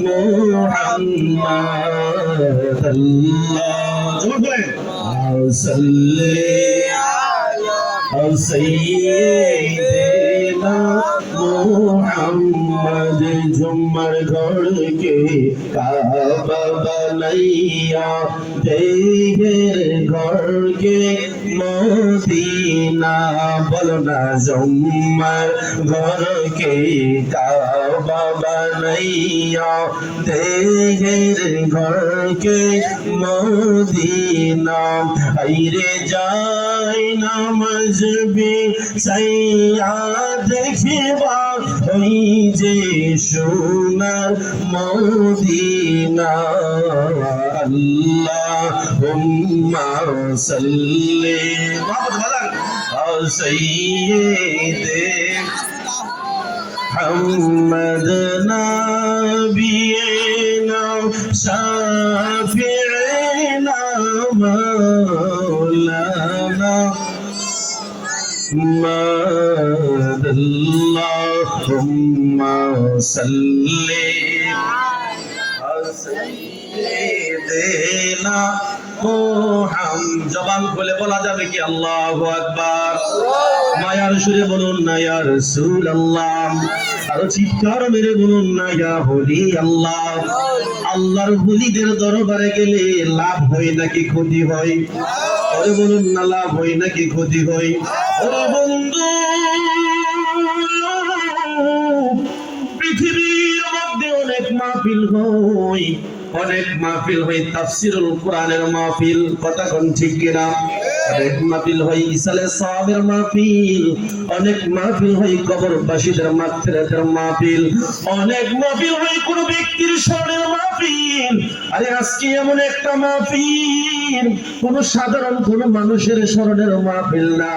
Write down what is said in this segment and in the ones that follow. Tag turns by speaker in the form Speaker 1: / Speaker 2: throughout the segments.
Speaker 1: মুহাম্মদ আল্লাহুম্মা সাল্লি আলা সাইয়্যিদিনা মুহাম্মদ जुम्मर घर के काबा बनैया देहर घर के मदीना बोलना जुम्मर घर के काबा बनैया देहर घर के मदीना आइरे जाय नमाज भी सैया देखिबा ওই যে সোনার মদিনা আল্লাহুম্মা সাল্লি আলা সাইয়্যিদিনা মুহাম্মদ নবিয়িনা শাফিঈনা মাওলানা محمد اللهم صل على سيدنا محمد জবান খুলে বলা যাবে কি আল্লাহু আকবার মায়ার সুরে বলুন না ইয়া রাসূলুল্লাহ আরো চিৎকার মেরে বলুন না ইয়া ওলি আল্লাহ আল্লাহর ওলিদের দরবারে গেলে লাভ হয় নাকি ক্ষতি হয় ওরে বলুন না লাভ হয় নাকি ক্ষতি হয় ওরে বন্ধু পৃথিবীর মধ্যে অনেক মাহফিল হয় অনেক মাহফিল হয় তাফসীরুল কোরআনের মাহফিল কথা কোন ঠিক কিনা অনেক মাহফিল হয় ইসালে সাহাবের মাহফিল অনেক মাহফিল হয় কবরবাসীদের মাগফিরাতের মাহফিল অনেক মাহফিল হয় কোন ব্যক্তির স্মরণের মাহফিল আরে আজকে এমন একটা মাহফিল কোন সাধারণ কোন মানুষের স্মরণের মাহফিল না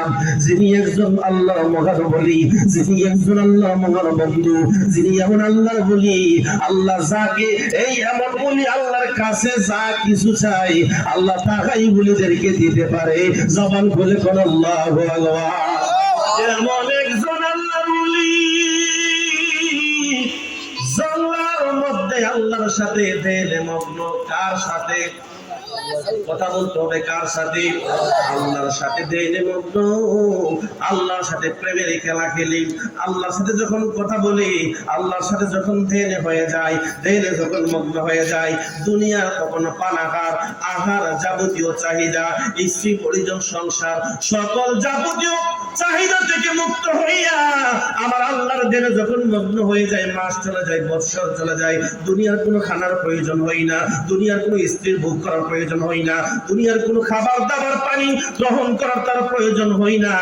Speaker 1: যিনি একজন আল্লাহর মহান ওলি যিনি একজন আল্লাহর মহান বন্ধু যিনি এমন আল্লাহর ওলি আল্লাহ যাকে এই এমন ওলি আল্লাহর কাছে যা কিছু চাই আল্লাহ তাই ওলিদেরকে দিতে পারে জবান খুলে কোন আল্লাহু আকবার এমন একজন আল্লাহর ওলি জান্নাতের মধ্যে আল্লাহর সাথে দেলে মগ্ন কার সাথে কথা বলতে হবে কার সাথে আল্লাহর সাথে দেলে মগ্ন আল্লাহর সাথে প্রেমের খেলা খেলি আল্লাহর সাথে যখন কথা বলি আল্লাহর সাথে যখন দেলে হয়ে যায় দেলে যখন মগ্ন হয়ে যায় দুনিয়ার তখন পানাহার আহার যাবতীয় চাহিদা স্ত্রী পরিজন সংসার সকল যাবতীয় চাহিদা থেকে মুক্ত হইয়া আমার আল্লাহর দেলে যখন মগ্ন হয়ে যায় মাস চলে যায় বৎসর চলে যায় দুনিয়ার কোনো খানার প্রয়োজন হয় না দুনিয়ার কোনো স্ত্রীর ভোগ করার প্রয়োজন হয় না দুনিয়ার কোনো খাবার দাবার পানি গ্রহণ করার তার প্রয়োজন হয় না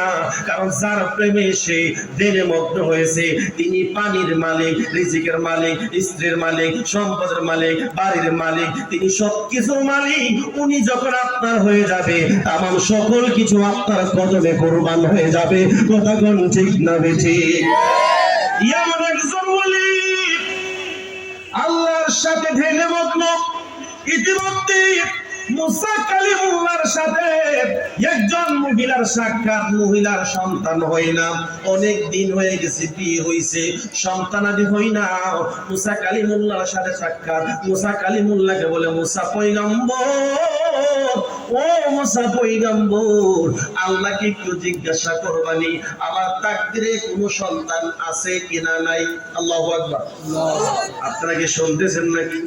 Speaker 1: কারণ যার প্রেমে সে দেলে মগ্ন হয়েছে তিনি পানির মালিক রিজিকের মালিক স্ত্রীর মালিক সম্পদের মালিক বাড়ির মালিক তিনি সবকিছুর মালিক উনি যখন আপনার হয়ে যাবে তামাম সকল কিছু আপনার কদমে কুরবান হয়ে যাবে কথা কোন ঠিক না বেঠিক এমন একজন ওলি আল্লাহর সাথে ঢেলে মগ্ন ইতিমধ্যে মুসা কালিমুল্লাহর সাথে একজন মহিলার সাক্ষাৎ মহিলার সন্তান হয় না অনেক দিন হয়ে গেছে বিয়ে হইছে সন্তানাদি হয় না মুসা কালিমুল্লাহর সাথে সাক্ষাৎ মুসা কালিমুল্লাহকে বলে মুসা পয়গম্বর ও মুসা পয়গম্বর আল্লাহকে একটু জিজ্ঞাসা করবানি আমার তাকদিরে কোনো সন্তান আছে কিনা নাই আল্লাহু আকবার আপনারা কি শুনতেছেন নাকি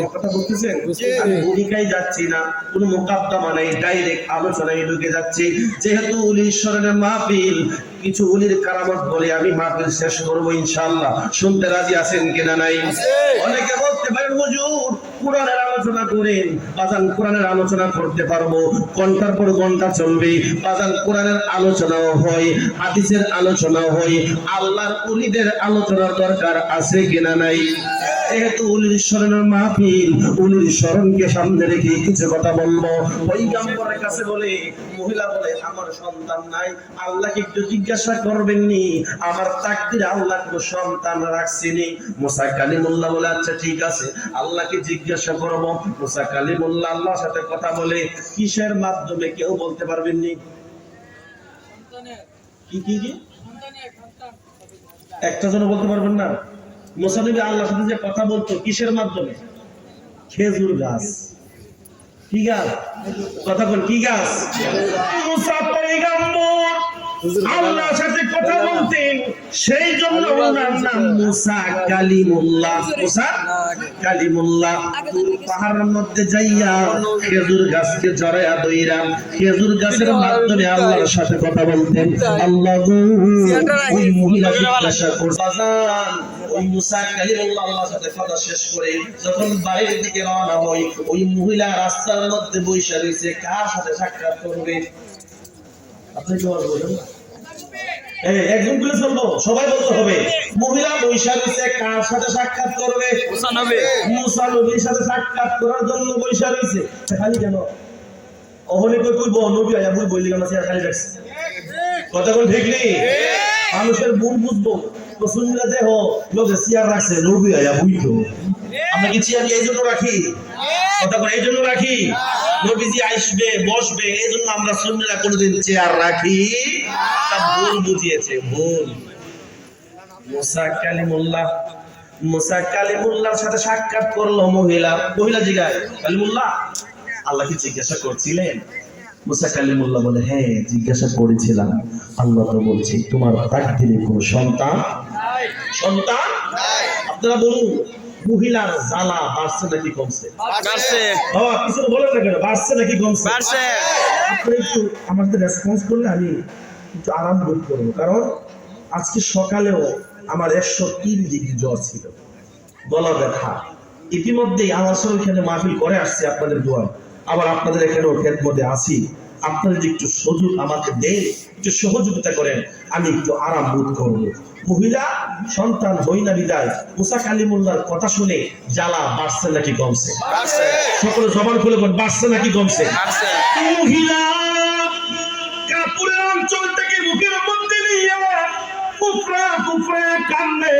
Speaker 1: কথা বলতেছেন আমি ভূমিকায় যাচ্ছি না কোন মোকাদ্দমা নাই ডাইরেক্ট আলোচনায় ঢুকে যাচ্ছি যেহেতু উলির স্মরণের মাহফিল কিছু উলির কারামত বলে আমি মাহফিল শেষ করবো ইনশাআল্লাহ শুনতে রাজি আছেন কিনা নাই অনেকে বলতে পারেন হুজুর কোরআনের আলোচনা করেন বাজান কোরআনের আলোচনা করতে পারবো ঘন্টার পর ঘন্টা চলবে বাজান কোরআনের আলোচনাও হয় হাদিসের আলোচনাও হয় আল্লাহর উলিদের আলোচনার দরকার আছে কিনা নাই যেহেতু উলির স্মরণের মাহফিল উলির স্মরণকে সামনে রেখে কিছু কথা বলবো পয়গম্বরের কাছে বলে মহিলা বলে আমার সন্তান নাই আল্লাহকে একটু জিজ্ঞাসা করবেননি আমার তাকদিরে আল্লাহ কোনো সন্তান রাখছেনি মুসা কালিমুল্লাহ বলে আচ্ছা ঠিক আছে আল্লাহকে জিজ্ঞাসা করব মুসা কালিমুল্লাহ আল্লাহর সাথে কথা বলে কিসের মাধ্যমে কেউ বলতে পারবেননি কি কি কি একটা জন বলতে পারবেন না মুসা নবী আল্লাহর সাথে যে কথা বলতো কিসের মাধ্যমে? খেজুর গাছ। কি গাছ? কথা বল, কি গাছ? মুসা পয়গম্বর আল্লাহর সাথে কথা বলতেন, সেই জন্য ওনার নাম মুসা কালিমুল্লাহ। মুসা কালিমুল্লাহ। পাহাড়ের মধ্যে যাইয়া খেজুর গাছকে জড়াইয়া দইরা খেজুর গাছের মাধ্যমে আল্লাহর সাথে কথা বলতেন। আল্লাহ ওই মহিলা জিজ্ঞাসা করতেন, ওই মুসা কালিমুল্লাহ আল্লাহর সাথে কথা শেষ করে যখন বাড়ির দিকে রওনা হয়, ওই মহিলা রাস্তার মধ্যে বসে রয়েছে, কার সাথে সাক্ষাৎ করবে? আপনি কি বলবেন? একজন বলে চলবো, সবাই বলতে হবে। মহিলা বৈশা রয়েছে, কার সাথে সাক্ষাৎ করবে? মুসা নবীর সাথে সাক্ষাৎ করার জন্য বৈশা রয়েছে। খালি কেন অহলে কই কইব নবী আয়া বই বইলি কেন চেয়ার খালি রাখছে? কথা কোন ঠিক নেই? মানুষের মন বুঝবো তো শুনলে দেহ লোকে চেয়ার রাখছে, নবী আয়া বইতো। আমরা কি চেয়ার এই জন্য রাখি? কথা বলে এই জন্য রাখি, নবীজি আসবে বসবে, এই জন্য আমরা সুন্নিরা কোনোদিন চেয়ার রাখি? তা ভুল বুঝিয়েছে, ভুল। মুসা কালিমুল্লাহর সাথে সাক্ষাৎ করলো মহিলা। মহিলা জিজ্ঞাসা, কালিমুল্লাহ আল্লাহ কি জিজ্ঞাসা করছিলেন? মুসা কালিমুল্লাহ বলে, হ্যাঁ জিজ্ঞাসা করেছিলাম। আল্লাহ তো বলছে তোমার তাকদীরে কোনো সন্তান নাই। আপনারা বলুন, মহিলার জ্বালা বাড়ছে নাকি কমছে? বাড়ছে। বাবা কিছু বলেন না কেন, বাড়ছে নাকি কমছে? বাড়ছে। আপনি একটু আমাদের রেসপন্স করলে আমি একটু আরাম বোধ করবো, কারণ আজকে সকালেও আমার 103 ডিগ্রি জ্বর ছিল, গলা ব্যথা। ইতিমধ্যেই আমার এখানে মাহফিল করে আসছে আপনাদের দোয়া, আবার আপনাদের এখানেও খেদমতে আসি। আপনারা যদি একটু সুযোগ আমাকে দেন, একটু সহযোগিতা করেন, আমি একটু আরাম বোধ করবো। মহিলা সন্তান হই না বিদায় মুসা কালিমুল্লাহর কথা শুনে জ্বালা বাড়ছে নাকি কমছে? সকলে জবান খুলে বলেন, বাড়ছে নাকি কমছে? মহিলা কাপুরের অঞ্চল থেকে মুখের মধ্যে নিয়ে কুফরা কান্দে,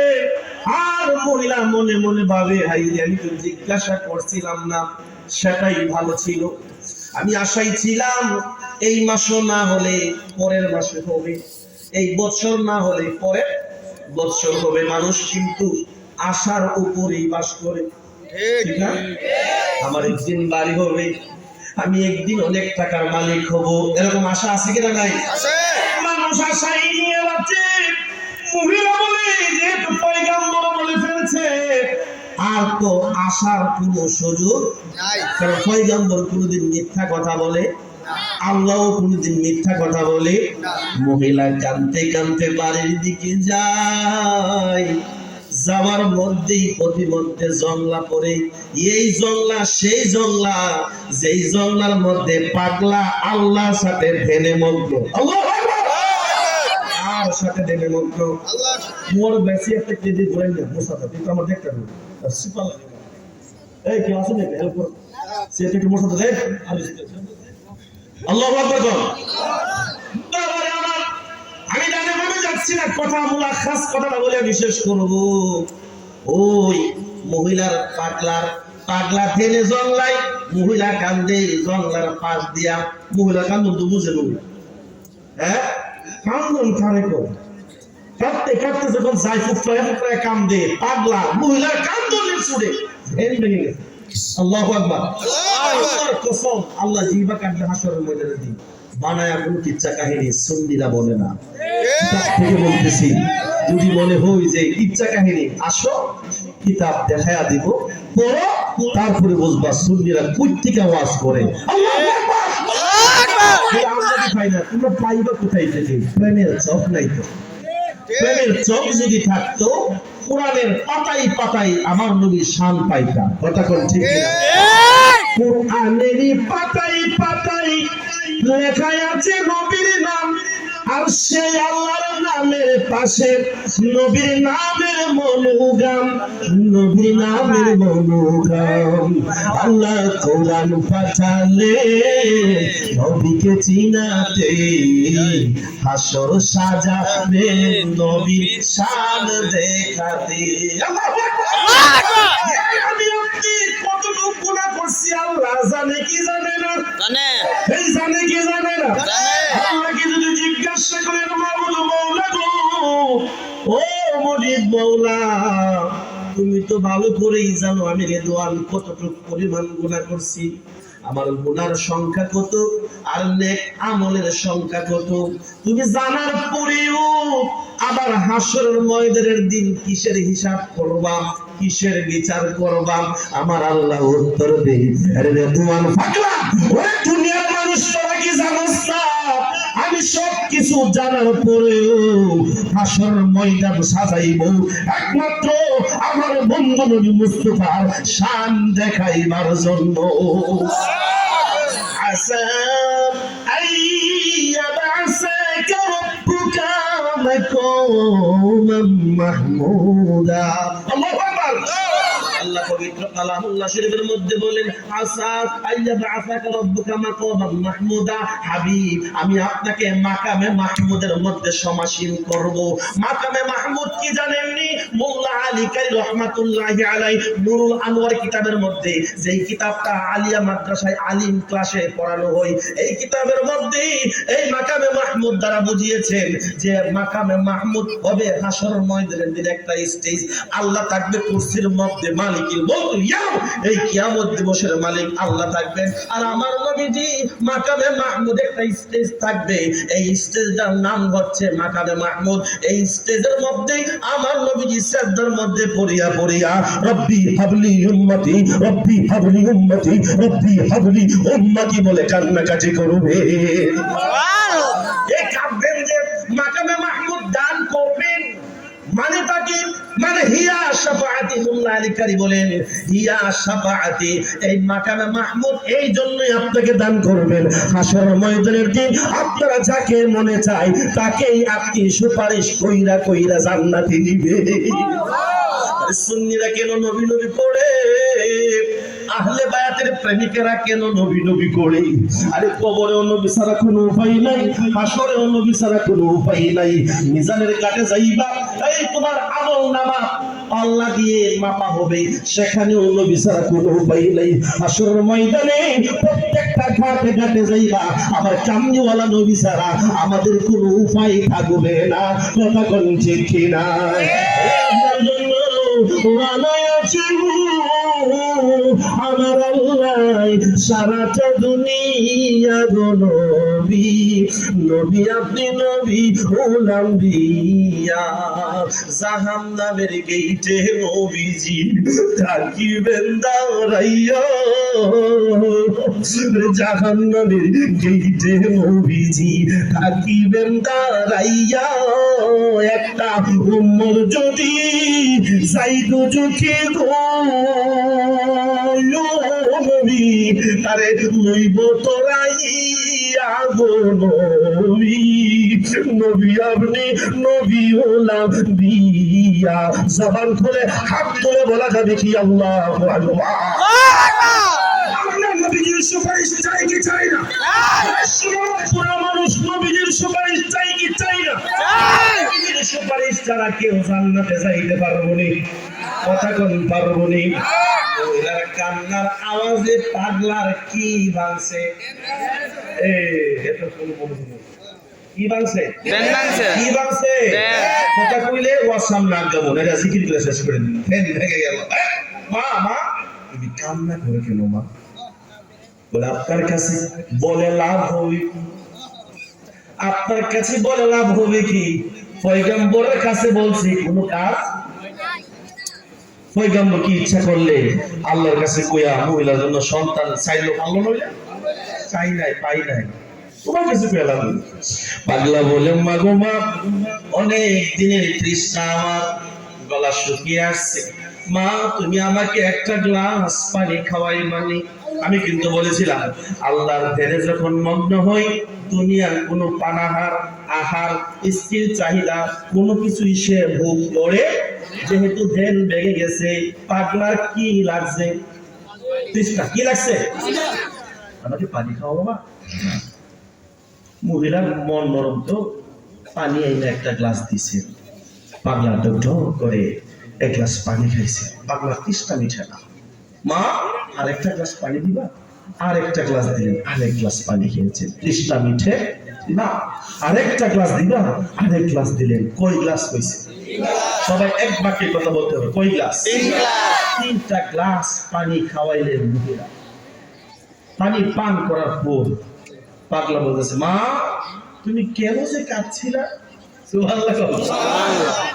Speaker 1: আর মহিলা মনে মনে ভাবে, হাই আমি তো জিজ্ঞাসা করছিলাম না, সেটাই ভালো ছিল। আমি আশাই ছিলাম এই মাসও না হলে পরের মাসে হবে, এই বছর না হলে পরের বছর হবে। মানুষ কিন্তু আশার উপরেই বাস করে, ঠিক না? আমার একদিন বাড়ি হবে, আমি একদিন অনেক টাকার মালিক হব, এরকম আশা আছে কিনা? নাই। মানুষ আশাই নিয়ে বাঁচে। মহিলা বলে, যেহেতু পয়গম্বর বলে ফেলছে, আর তো আশার কোনো সুযোগ নাই। কারণ পয়গম্বর কোনোদিন মিথ্যা কথা বলে, আল্লাহ কোনোদিন মিথ্যা কথা বলে। মহিলা কাঁদতে কাঁদতে বাড়ির দিকে যায়, যাওয়ার মধ্যেই প্রতিমধ্যে জংলা পড়ে। এই জংলা সেই জংলা, যেই জংলার মধ্যে পাগলা আল্লাহর সাথে ধ্যানে মগ্ন। আল্লাহু আকবার। আর সাথে ধ্যানে মগ্ন। মোর বেশি একটা কেজি ধরে না মোসাদা, কিন্তু আমার দেখতে হবে সুপার। এই কি আছে নাকি হেল্প কর, সে একটু মোসাদা দেখ। আল্লাহু আকবার। বাবারে আমার, আমি জানি আমি যাচ্ছি না, কথা মুলাখাস কথাটা বলে বিশেষ করব। ওই মহিলার পাগলা ঠেলে জংলাই, মহিলা কান্দে জংলার পাশ দিয়া। মহিলা কান্দন তো বুঝে নেব, হ্যাঁ কান্দন কারে কর, কাঁদতে কাঁদতে যখন যাই ফুফড়ায় কান্দে পাগলা, মহিলার কান্দনের সুরে ধ্যান ভেঙে গেছে। আল্লাহু আকবার। আল্লাহর কসম, আল্লাহ জিবা কাটবে হাসরের ময়দানে দিন। বানায়া কোনো কিচ্ছা কাহিনী সুন্নিরা বলে না, কিতাব থেকে বলতেছি। যদি মনে হয় যে কিচ্ছা কাহিনী, আসো কিতাব দেখায়া দিব, পড়ো, তারপরে বুঝবা সুন্নিরা কই থেকে ওয়াজ করে। আল্লাহু আকবার। আমরা কি পাই না, তোমরা পাইবা কোথায় থেকে? প্রেমের চোখ নাই তো। প্রেমের চোখ যদি থাকতো, কোরআনের পাতায় পাতায় আমার নবী শান পাইতাম। কথা কোন ঠিক না? কোরআনের পাতায় পাতায় লেখা আছে নবীর নাম, আর সেই আল্লাহর নামের পাশে নবীর নামের মনোগাম, নবীর নামের মনোগাম। আল্লাহ কোরআন পাঠালে নবীকে চিনাতে, হাসর সাজাবে নবীর শান দেখাতে। আমি আপনি কতটুকু গুনাহ করছি আল্লাহ জানে কি জানে না? জানে। এই জানে কি জানে না? আল্লাহকে যদি জিজ্ঞাসা করেন, মাবুদ মওলা গো, ও মুজিব মওলা, তুমি তো ভালো করেই জানো আমি রেদওয়ান কতটুকু পরিমাণ গুনাহ করছি, আমার গুনার সংখ্যা কত আর নেক আমলের সংখ্যা কত তুমি জানার পরেও আবার হাসরের ময়দানের দিন কিসের হিসাব করবা, কিসের বিচার করবা? আমার আল্লাহ উত্তর দেই, আরে রেদওয়ান পাগলা, ওরে দুনিয়ার মানুষ তোরা কি জানোস না আমি সব কিছু জানার পরেও হাসর ময়দান সাজাইব একমাত্র আমার বন্ধু নবী মুস্তাফার শান দেখাইবার জন্য। আসা আইয়াবাসাকা রাব্বুকা মাকামান মাহমুদা। আল্লাহু আকবার। আল্লাহ পবিত্র কালামুল্লাহ শরীফের মধ্যে বলেন, আসা আইয়াবাসাকা রাব্বুকা মাকামান মাহমুদা, হাবিব আমি আপনাকে মাকামে মাহমুদের মধ্যে সমাসীন করব। মাকামে মাহমুদ কি জানেননি? মোল্লা আলী কারি রহমাতুল্লাহি আলাইহি নুরুল আনোয়ার কিতাবের মধ্যে, যেই কিতাবটা আলিয়া মাদ্রাসায় আলিম ক্লাসে পড়ানো হয়, এই কিতাবের মধ্যে এই মাকামে মাহমুদ দ্বারা বুঝিয়েছেন যে মাকামে মাহমুদ হবে হাসর ময়দানের দিন একটা স্টেজ, আল্লাহ থাকবে কুরসির মধ্যে, মালিকুল মুলক ইয়াউম, এই কিয়ামত দিবসের মালিক আল্লাহ থাকবেন। আর আমার নবীজি মাকামে মাহমুদ একটা স্টেজ থাকবে, এই স্টেজটার নাম হচ্ছে মাকামে মাহমুদ। এই স্টেজের মধ্যে আমার নবীজি সিজদার মধ্যে পড়িয়া পড়িয়া রব্বি হাবলি উম্মতি, রব্বি হাবলি উম্মতি, রব্বি হাবলি উম্মতি বলে কান্নাকাটি করবে। এই কাঁদবেন যে মাকামে মাহমুদ দান করবেন, মানে তাকে মানে হিয়া শাফাআতি, মোল্লা আলী কারি বলেন হিয়া শাফাআতি, এই মাকামে মাহমুদ এই জন্যই আপনাকে দান করবেন। হাসর ময়দানের দিন আপনারা যাকে মনে চায় তাকেই আপনি সুপারিশ কইরা কইরা জান্নাতে নিবে। সুন্নিরা কেন নবী নবী পড়ে? আহলে বায়াতের প্রেমিকেরা কেন নবী নবী করে? আরে কবরেও নবী ছাড়া কোনো উপায় নাই, হাসরেও নবী ছাড়া কোনো উপায় নাই। মিজানের কাছে যাইবা, এই তোমার আমল নামা আল্লাহ দিয়ে মাপা হবে, সেখানেও নবী ছাড়া কোনো উপায় নাই। হাসরের ময়দানে প্রত্যেকটা ঘাটে ঘাটে যাইবা, আবার কামনিওয়ালা নবী ছাড়া আমাদের কোনো উপায় থাকবে না। কথা কোন ঠিক কিনা? আমার আল্লাহ সারাটা দুনিয়া গো নবী, নবী আপনি নবী উলাম্বিয়া, জাহান্নামের গেইটে নবীজি থাকিবেন দাঁড়াইয়া, জাহান্নামের গেইটে নবীজি থাকিবেন দাঁড়াইয়া। একটা উম্মত যদি যাইতো চোখে গো নবী, তারে লইব তোরাইয়া গো নবী, নবী আপনি নবী হলাম বিয়া। জবান খুলে হাত তুলে বলা যাবে কি আল্লাহু আকবার। আমরা নবীজির সুপারিশ চাই কি চাই না? পুরো মানুষ নবীজির সুপারিশ চাই কি চাই না? নবীজির সুপারিশ ছাড়া কেউ জান্নাতে যাইতে পারবো না। কথা কোন পারবো না? মহিলার কান্নার আওয়াজে পাগলার কি বাংছে? কি বাংছে? কি বাংছে? কথা কইলে ওয়াসাম নাম দেবো না, এটা জিকির করে শেষ করে দিন। ভেঙে গেল। মা মা তুমি কান্না করে কেন মা? বলে আপনার কাছে বলে লাভ হবে কি? আপনার কাছে বলে লাভ হবে কি? পয়গম্বরের কাছে বলছি কোনো কাজ? পয়গম্বর কি ইচ্ছা করলে আল্লাহর কাছে কইয়া মহিলার জন্য সন্তান চাইলো, ভালো নইলে চাই নাই পাই নাই, তোমার কাছে পেলাম। পাগলা বলে মা গো মা, অনেক দিনের তৃষ্ণা আমার, গলা শুকিয়ে আসছে, মা তুমি আমাকে একটা গ্লাস পানি খাওয়াই। মানে আমি কিন্তু বলেছিলাম আল্লাহর ধ্যানে যখন মগ্ন হই, দুনিয়ার কোনো পানাহার আহার স্ত্রীর চাহিদা কোনো কিছুই সে ভোগ করে, যেহেতু ধ্যান ভেঙে গেছে। পাগলার কি লাগছে? তৃষ্ণা কি লাগছে? আমাকে পানি খাওয়াবো মা। মহিলার মন নরম তো, পানি এনে একটা গ্লাস দিছে, পাগলা ঢক করে এক গ্লাস পানি খাইছে। পাগলা তৃষ্ণা মিঠে না, মা আরেকটা গ্লাস পানি দিবা? আরেকটা গ্লাস দিলেন, আরেক গ্লাস পানি খেয়েছে, তৃষ্ণা মিঠে না। আরেকটা গ্লাস দিবা? আরেক গ্লাস দিলেন, কয় গ্লাস হয়েছে? সবাই এক বাক্যে কথা বলতে হবে। কই গ্লাস?
Speaker 2: 3 গ্লাস।
Speaker 1: 3টা গ্লাস পানি খাওয়াইলেন মহিলা। পানি পান করার পর পাগলা বলতেছে, মা তুমি কেন যে কাঁদছিলা? সুবহানাল্লাহ।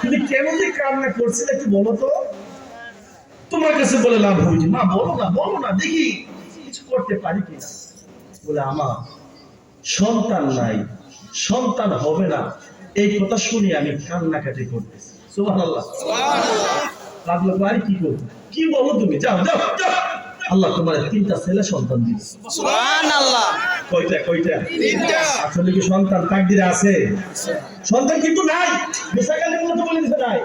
Speaker 1: তুমি কেন যে কান্না করছিলে একটু বলো তো, তোমার কাছে বলে লাভ হয়েছে। মা বলো না দেখি কিছু করতে পারি কিনা। বলে আমার সন্তান নাই, সন্তান হবে না, এই কথা শুনে আমি কান্নাকাটি করতেছি। সুবহানাল্লাহ। পাগলা আর কি করবো, কি বলো তুমি, যাও যাও যাও, আল্লাহ তোমার 3টা ছেলে সন্তান দিয়েছে।
Speaker 2: সুবহানাল্লাহ।
Speaker 1: কয়টা?
Speaker 2: 3টা।
Speaker 1: আসলে কি সন্তান তাকদিরে আছে? সন্তান কিন্তু নাই। মুসা কালিমুল্লাহ তো বলে দিছে নাই,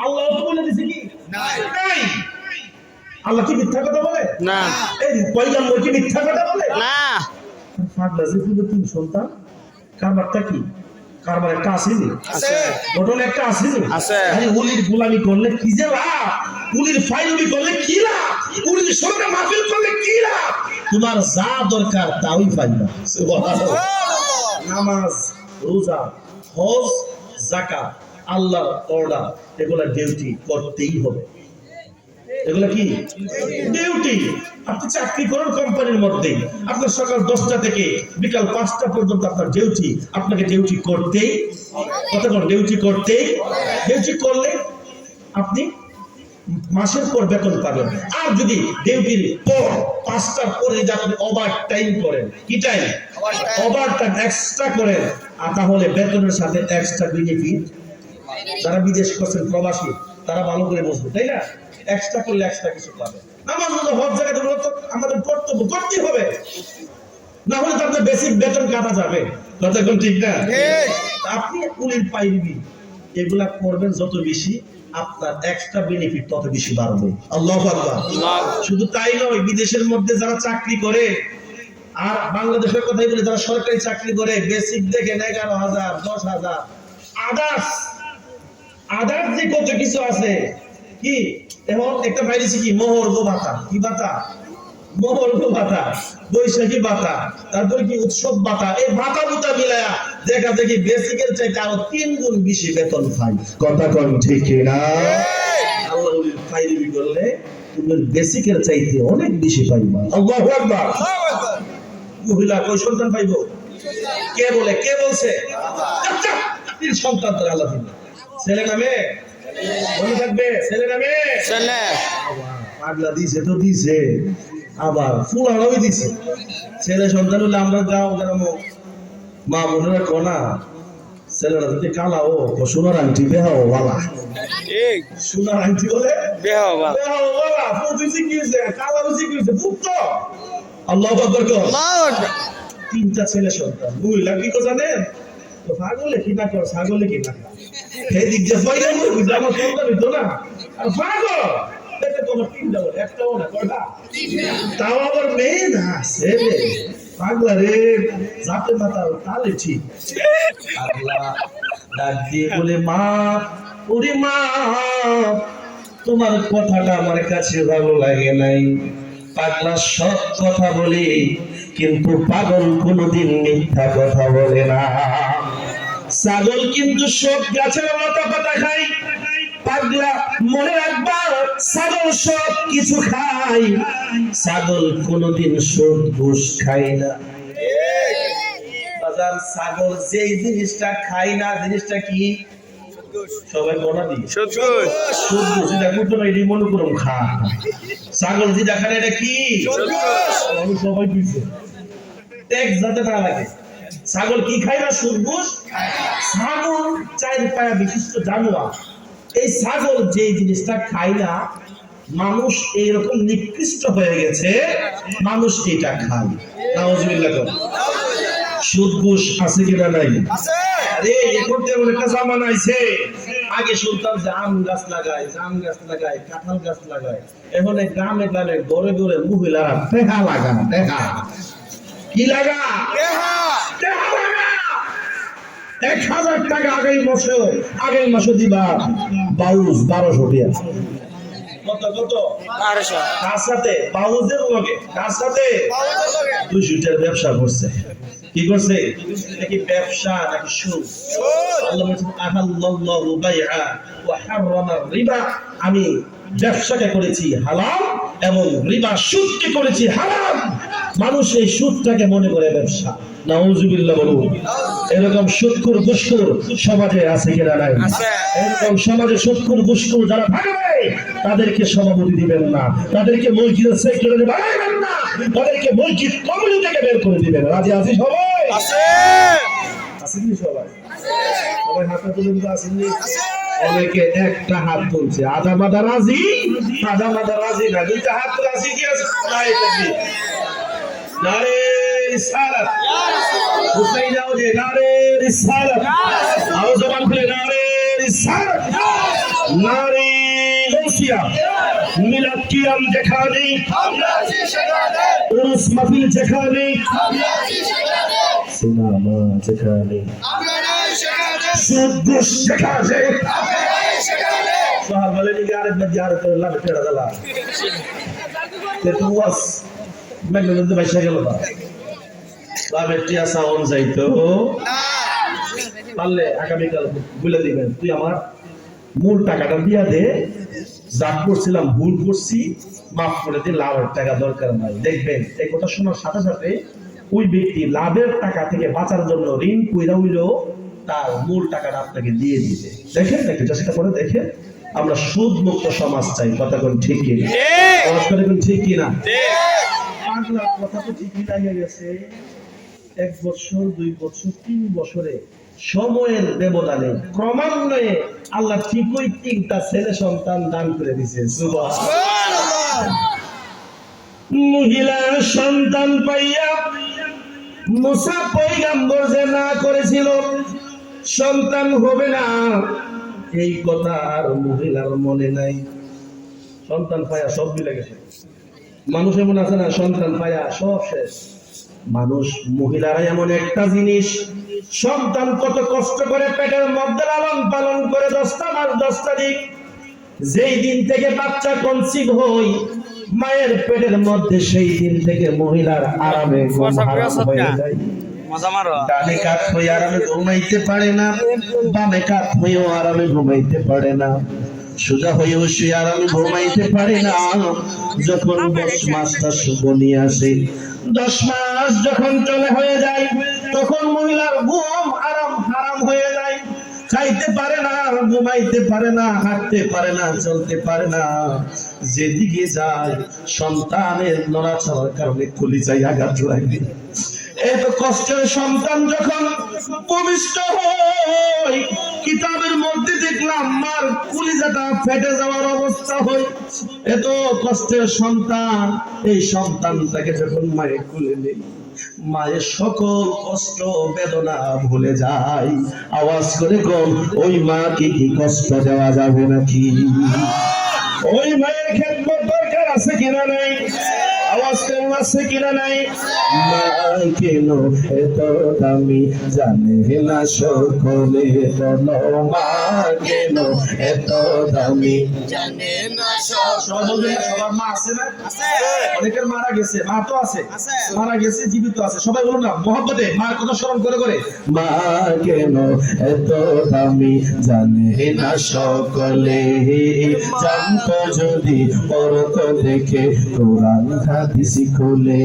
Speaker 1: আল্লাহ তো বলে দিছে কি নাই। আল্লাহ কি মিথ্যা কথা বলে?
Speaker 2: না।
Speaker 1: এই পয়গম্বর কি মিথ্যা কথা বলে?
Speaker 2: না।
Speaker 1: পাগলা যে শুধু 3 সন্তান, কারবারটা কি? কারবার একটা আসেনি?
Speaker 2: আছে।
Speaker 1: ঘটনা একটা আসেনি?
Speaker 2: আছে।
Speaker 1: আরে উলির গোলামি করলে কি যে লাভ, উলির ফাইলুরি করলে কি লাভ, উলির সঙ্গে মাহফিল করলে কি লাভ, তোমার যা দরকার তাই পাইবা। সুবহানাল্লাহ। নামাজ, রোজা, হজ, যাকাত, আল্লাহর অর্ডার, এগুলা ডিউটি করতেই হবে। এগুলা কি ডিউটি? আপনি চাকরি করেন কোম্পানির মধ্যে, আপনার সকাল 10টা থেকে বিকাল 5টা পর্যন্ত আপনার ডিউটি, আপনাকে ডিউটি করতেই, কতক্ষণ ডিউটি করতেই, ডিউটি করলে আপনি মাসের পর বেতন পাবেন। আর যদি ডিউটির পর 5টার পরে যদি আপনি ওভার টাইম করেন, কি টাইম? ওভার টাইম এক্সট্রা করেন, আর তাহলে বেতনের সাথে এক্সট্রা বেনিফিট। যারা বিদেশ করছেন প্রবাসী তারা ভালো করে বুঝবে, তাই না? এক্সট্রা করলে এক্সট্রা কিছু পাবে। নামাজ রোজা হজ জাকাত এগুলো তো আমাদের কর্তব্য, করতেই হবে, না হলে তো আপনার বেসিক বেতন কাটা যাবে। কতক্ষণ ঠিক না? আপনি উলির পাইবি এগুলা করবেন, যত বেশি আপনার এক্সট্রা বেনিফিট তত বেশি বাড়বে। আল্লাহু আকবার। শুধু তাই নয়, বিদেশের মধ্যে যারা চাকরি করে আর বাংলাদেশের কথাই বলে, যারা সরকারি চাকরি করে বেসিক দেখেন 11,000 10,000, আদার্স যে কত কিছু আছে কি, এখন একটা বাইরেছি কি মহর্ঘ ভাতা, কি ভাতা? মহর্ঘ ভাতা, বৈশাখী ভাতা, তারপরে কি উৎসব ভাতা, এই ভাতা বুতা মিলায়া দেখা দেখি বেসিকের চাইতে আরো 3 গুণ বেশি বেতন পাই। কথা কোন ঠিক না? আল্লাহ ফাইলি করলে তুমি বেসিকের চাইতে অনেক বেশি পাইবা। আল্লাহু আকবার। মহিলা কয় সন্তান পাইবো? কে বলে? কে বলছে? 3 সন্তান তো আল্লাহ দিবেন। ছেলে না মেয়ে? মনে থাকবে, ছেলে না মেয়ে?
Speaker 2: ছেলে।
Speaker 1: পাগলা দিছে তো দিছে, আবার ফুলাও দিছে। ছেলে সন্তান হলে আমরা যাও গ্রাম মা বোনেরা কোনা ছেলেরা যদি কালাও সোনার আংটি বেহাও বালা, সোনার আংটি বলে বেহাও বালা, ফুটি কি হয়েছে, কালাও কি হয়েছে, ফুটতো। আল্লাহু আকবার। 3টা ছেলে সন্তান। মহিলা কি তো জানেন, তো পাগলে কি না কর, ছাগলে কি না কর, এদিক যে পয়গা বুঝে আমার সন্তান হইতো না, আর পাগল দেখে তোমার 3টা বলে, একটাও না, কয়টা? তাও আবার মেয়ে না, ছেলে। পাগলা রে, জাতে মাথা তালে ঠিক। পাগলা ডাক দিয়ে বলে, মা, ওরে মা, তোমার কথাটা আমার কাছে ভালো লাগে নাই। পাগলা সব কথা বলে, কিন্তু পাগল কোনোদিন মিথ্যা কথা বলে না। ছাগল কিন্তু সব গাছের লতা পাতা খায়, পাগলা মনে রাখবা, ছাগল সব কিছু খায়, ছাগল কোনোদিন সুদ ঘুষ খায় না। বাজার ছাগল যেই জিনিসটা খায় না, জিনিসটা কি? সবাই বলা দিই সুদ ঘুষ। যেটা করতে না এটি মনে করুন খা। ছাগল যেটা খায় এটা কি? সবাই দিচ্ছে ট্যাক্স যাতে না লাগে। ছাগল কি খায় না? সুদ ঘুষ। ছাগল 4 পায়া বিশিষ্ট জানোয়ার। এই ছাগল যে জিনিসটা খায় না, মানুষ এইরকম নিকৃষ্ট হয়ে গেছে, মানুষ এটা খায়। নাউজুবিল্লাহ। সুদ ঘুষ আছে কিনা? নাই। আরে এখন তো এমন একটা জামানা আইছে, আগে শুনতাম যে আম গাছ লাগায়, জাম গাছ লাগায়, কাঁঠাল গাছ লাগায়, এখন গ্রামে গ্রামে ঘরে ঘরে মহিলারা টেহা লাগা, টেহা কি লাগা, টেহা লাগা। 1000 টাকা আগের মাসে দিবা, বাউজ 1200 টাকা। কত 1200। কার সাথে? বাউজের লগে। কার সাথে? 200 টাকার ব্যবসা করছে। কি করছে? নাকি ব্যবসা নাকি সুদ? আল্লাহ বলেছেন আহাল্লাল্লাহু বাইআ ওয়া হারামা রিবা, আমি ব্যবসাকে করেছি হালাল এবং রিবা সুদকে করেছি হারাম। মানুষ এই সুদটাকে মনে করে ব্যবসা। নাউজুবিল্লাহ বলুন। এরকম সুদখোর ঘুষখোর সমাজে আছে কিনা নাই? এরকম সমাজে সুদখোর ঘুষখোর যারা থাকবে তাদেরকে সভাপতি দিবেন না, তাদেরকে মসজিদের সেক্রেটারি বানাবেন না, তাদেরকে মসজিদ কমিটি থেকে বের করে দিবেন। রাজি আছি সবাই? আছেন কি সবাই? সবাই হাতে তুলে দিতে আসেননি? অনেকে একটা হাত তুলছে, আধা মাদা রাজি, আধা মাদা রাজি না, দুইটা হাত রাজি কি আছে? নাই থাকবি। নারে রিসালাত, হুসাইন যাও যে নারে রিসালাত, আরো জবান খুলে নারে রিসালাত, নারে গৌসিয়া, মিলাদ কিয়াম যেখানে, উরুস মাহফিল যেখানে, সিনেমা যেখানে, সুদ ঘুষ যেখানে, সোহাগ বলে নিকে আরেকবার জিয়ারে তো লাভ ফেরা দিলা তে তো ওয়াস মেঘনাতে বাইসা গেল না লাভের টিয়া সাউন্ড যাইতো পারলে আগামীকাল বলে দিবেন তুই আমার মূল টাকাটা দিয়া দে, যা করছিলাম ভুল করছি মাফ করে দিয়ে লাভের টাকা দরকার নাই। দেখবেন এই কথা শোনার সাথে সাথে ওই ব্যক্তি লাভের টাকা থেকে বাঁচার জন্য ঋণ কইরা হইলো তার মূল টাকাটা আপনাকে দিয়ে দিবে। দেখেন নাকি চেষ্টা করে দেখেন। আমরা সুদ মুক্ত সমাজ চাই, কথা কোন ঠিক কিনা? ঠিক কিনা? পাগলার কথা তো ঠিকই লাগে গেছে। 1 বছর 2 বছর 3 বছরে সময়ের ব্যবধানে ক্রমান্বয়ে আল্লাহ ঠিকই 3টা ছেলে সন্তান দান করে দিয়েছে। সুবহানাল্লাহ। মহিলা সন্তান পাইয়া মুসা পয়গম্বর যে না করেছিল সন্তান হবে না, এই কথা আর মহিলার মনে নাই। সন্তান পায়া সব মিলে গেছে। মানুষ এমন আছে না সন্তান পায়া সব শেষ। মানুষ মহিলারা এমন একটা জিনিস, সন্তান কত কষ্ট করে পেটের মধ্যে লালন পালন করে 10টা মাস 10টা দিন, যেই দিন থেকে বাচ্চা কনসিভ হই মায়ের পেটের মধ্যে সেই দিন থেকে মহিলার আরামে ঘুম হারাম হয়ে যায়। ডানে কাত হয়ে আরামে ঘুমাইতে পারে না, বামে কাত হয়েও আরামে ঘুমাইতে পারে না, সোজা হয়েও সে আরামে ঘুমাইতে পারে না। যখন 10 মাসটা শুভ নিয়ে আসে, 10 মাস যখন চলে হয়ে যায়, তখন মহিলার ঘুম আরাম হারাম হয়ে যায়। খাইতে পারে না, ঘুমাইতে পারে না, হাঁটতে পারে না, চলতে পারে না। যেদিকে যায় সন্তানের নড়াচড়ার কারণে কলিজায় আঘাত লাগে। এত কষ্টের সন্তান যখন ভূমিষ্ঠ হয়, কিতাবের মধ্যে দেখলাম মার কলিজাটা ফেটে যাওয়ার অবস্থা হয়। এত কষ্টের সন্তান, এই সন্তানটাকে যখন মায়ের কোলে নেই, মায়ের সকল কষ্ট বেদনা ভুলে যায়। আওয়াজ করে কোন ওই মাকে কি কষ্ট দেওয়া যাবে নাকি? ওই মায়ের খেদমত দরকার আছে কিনা নাই? আওয়াজ কেমন আছে কিনা নাই? মা কেন এত দামি জানে না সকলে, বলো মা কেন এত দামি জানে না সকলে। সবার মা আছে না? অনেকের মারা গেছে, মা তো আছে, মারা গেছে, জীবিত আছে। সবাই বলুন না মহব্বতে মার কথা স্মরণ করে করে, মা কেন এত দামি জানে না সকলে, জানতো যদি পরত দেখে কোরআন হাদিস খুলে।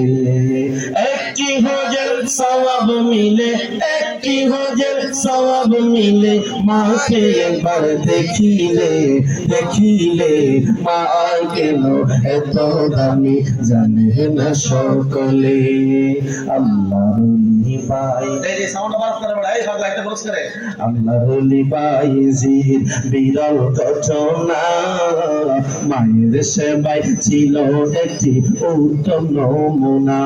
Speaker 1: একটি হজের সওয়াব মিলে, একটি হজের সওয়াব মিলে, মাকে একবার দেখিলে, দেখিলে মা কেন এত দামি জানে না সকলে। আল্লাহর লিবাই, এই যে সাউন্ড বাড়াস করে বড়, এই সব লাইটটা বন্ধ করে। আল্লাহর লিবাই জির বিরল ঘটনা, মায়ের সেবাই ছিল একটি উত্তম নমুনা।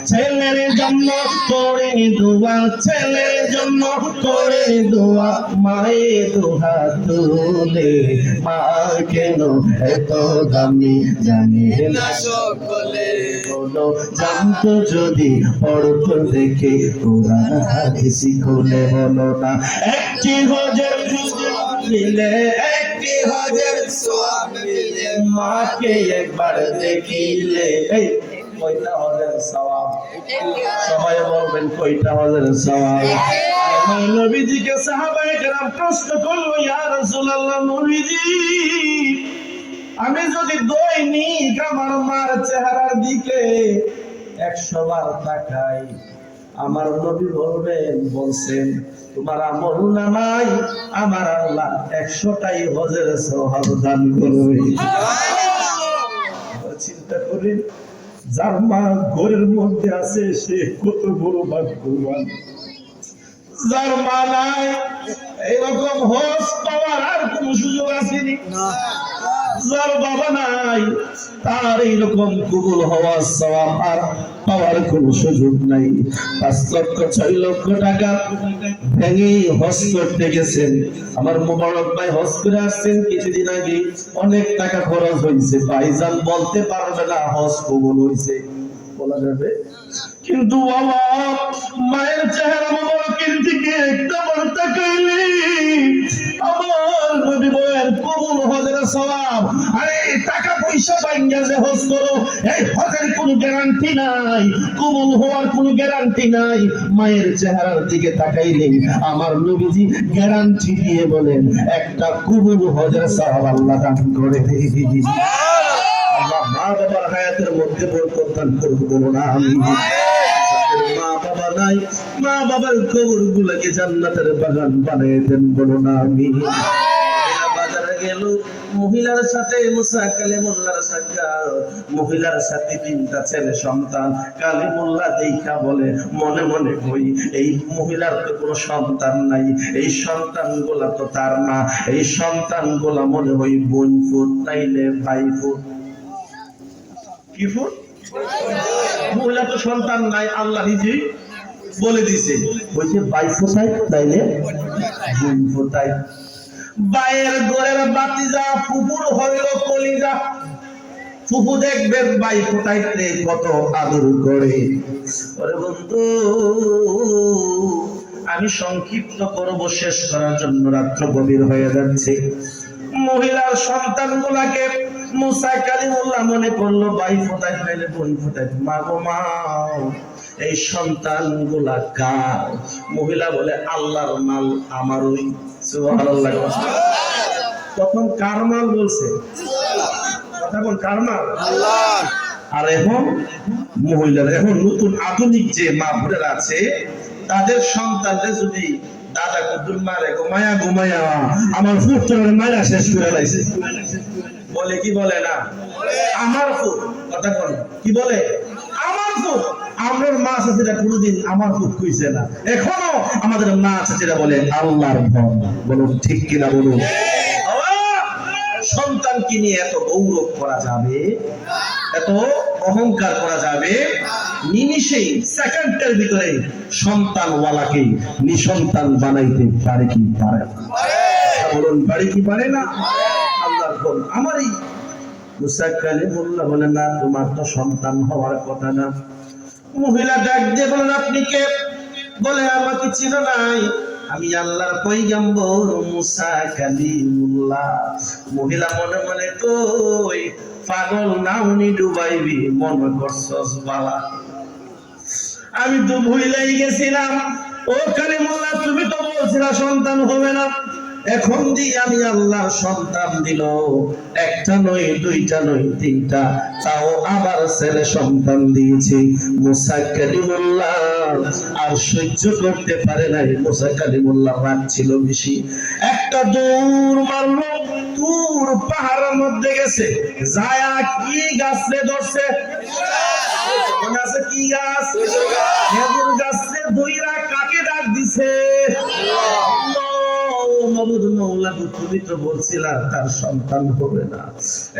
Speaker 1: ছেলের জন্য করে দোয়া, ছেলের জন্য করে দোয়া, মায়ের দুহাত তুলে, মা কেন এত দামি জানে না সকলে, বলো জানতো যদি পড়তো দেখে কোরআন হাদিস খুলে। বলো না একটি হজের মিলে, একটি হজের সওয়াব মিলে, মাকে একবার দেখিলে। এই কয়টা হজের সওয়াব? সবাই বলবেন কয়টা হজের সওয়াব? আমার নবীজিকে সাহাবায়ে কেরাম প্রশ্ন করলো, ইয়া রাসূলুল্লাহ, নবীজি আমি যদি দৈনিক আমার মার চেহারার দিকে 100 বার তাকাই, আমার নবী বলছেন তোমার আমল নামায় আমার আল্লাহ 100টাই হজের সওয়াব দান করবে। চিন্তা করেন, যার মা ঘরের মধ্যে আছে সে কত বড় ভাগ্যবান। যার মা নাই, এরকম হজ পাওয়ার আর কোন সুযোগ আসেনি। যার বাবা নাই, তার এইরকম কবুল হওয়ার সওয়াব আর পাওয়ার কোন সুযোগ নাই। 5 লক্ষ 6 লক্ষ টাকা ভেঙে হজ করতে গেছেন। আমার মোবারক ভাই হজ করে আসছেন কিছুদিন আগে, অনেক টাকা খরচ হয়েছে। ভাইজান বলতে পারবে না হজ কবুল হয়েছে, বলা যাবে? কিন্তু বাবা মায়ের চেহারা মোবারকের দিকে একটা বার তাকাইলে আমার নবী বলেন কবুল হজের সওয়াব। আরে টাকা পয়সা বাইঙ্গা যে হজ করো, এই হজের কোনো গ্যারান্টি নাই, কবুল হওয়ার কোনো গ্যারান্টি নাই। মায়ের চেহারার দিকে তাকাইলে আমার নবীজি গ্যারান্টি দিয়ে বলেন একটা কবুল হজের সওয়াব আল্লাহ দান করে। আল্লাহ মা বাবার হায়াতের মধ্যে বরকত দান করুক, বলো না আমিন। মা বাবা নাই, মা বাবার কবর গুলাকে জান্নাতের বাগান বানিয়ে দেন, বলো না আমিন। বাজারে গেল, মহিলার সাথে মুসা কালিমুল্লাহর সাক্ষাৎ। মহিলার সাথে 3টা ছেলে সন্তান। কালিমুল্লাহ দেখা বলে মনে মনে কই এই মহিলার তো কোনো সন্তান নাই, এই সন্তানগুলা তো তার না, এই সন্তানগুলা মনে হয় বোন ফুট তাইলে ভাই ফুট। কি ফুট? মহিলা তো সন্তান নাই, আল্লাহ নিজেই বলে দিছে ওই যে ভাই ফুটাই তাইলে বোন ফুটাই। ভাইয়ের ঘরের বাতিজা ফুপুর হইল কলিজা। ফুপু দেখবেন ভাই ফুটাইতে কত আদর করে। ওরে বন্ধু, আমি সংক্ষিপ্ত করব, শেষ করার জন্য রাত্র গভীর হয়ে যাচ্ছে। মহিলার সন্তানগুলাকে মুসা কালিমুল্লাহ মনে করলো ভাই ফোটাই ফেলে বোন ফোটাই। মা গো মা, এই সন্তানগুলা কার? মহিলা বলে আল্লাহর মাল, আমারই। সুবহানাল্লাহ। তখন কার মাল বলছে? কথা বল, কার মাল? আল্লাহ। আর এখন মহিলারা, এখন নতুন আধুনিক যে মা বোনেরা আছে, তাদের সন্তানদের যদি দাদা কুতুর মারে ঘুমায়া ঘুমায়া আমার ফুটটার মারা শেষ করে লাইছে, বলে কি বলে না আমার ফুট? কথা বল, কি বলে? আমার ফুট। আমার মা চাচিরা কোনোদিন আমার ফুট কইছে না। এখনো আমাদের মা চাচিরা বলে আল্লাহর ভয়। বলুন ঠিক কিনা বলুন? সন্তানকে নিয়ে এত গৌরব করা যাবে, এত অহংকার করা যাবে? নিমিষেই, সেকেন্ডের ভিতরে সন্তানওয়ালাকে নিঃসন্তান বানাইতে পারে কি পারে না? বলুন পারে কি পারে না? আল্লাহর ভয়। আমার এই মুসা কালিমুল্লাহ বলে না, তোমার তো সন্তান হওয়ার কথা না। মহিলা ডাক দিয়ে বলেন আপনি কে? বলে আমাকে চিনো নাই, আমি আল্লাহর পয়গম্বর মুসা কালিমুল্লাহ। মহিলা মনে মনে কই পাগল নাউনি ডুবাইবি, মনে করছস বালা। আমি তো ভুলেই গেছিলাম। ও কালিমুল্লাহ, তুমি তো বলছিলা সন্তান হবে না, এখন দিয়ে আমি আল্লাহ সন্তান দিল। একটা নয়, দুইটা নয়, 3টা, তাও আবার ছেলে সন্তান দিয়েছি। মুসা কালিমুল্লাহ আর সহ্য করতে পারে নাই। মুসা কালিমুল্লাহ রাগ ছিল বেশি। একটা দৌড় মারলো, দূর পাহাড়ের মধ্যে গেছে, যায়া কি গাছে ধরছে? মনে আছে কি গাছ? খেজুর গাছে দইরা কাকে ডাক দিছে? তুমি তো বলছিলা তার সন্তান হবে না,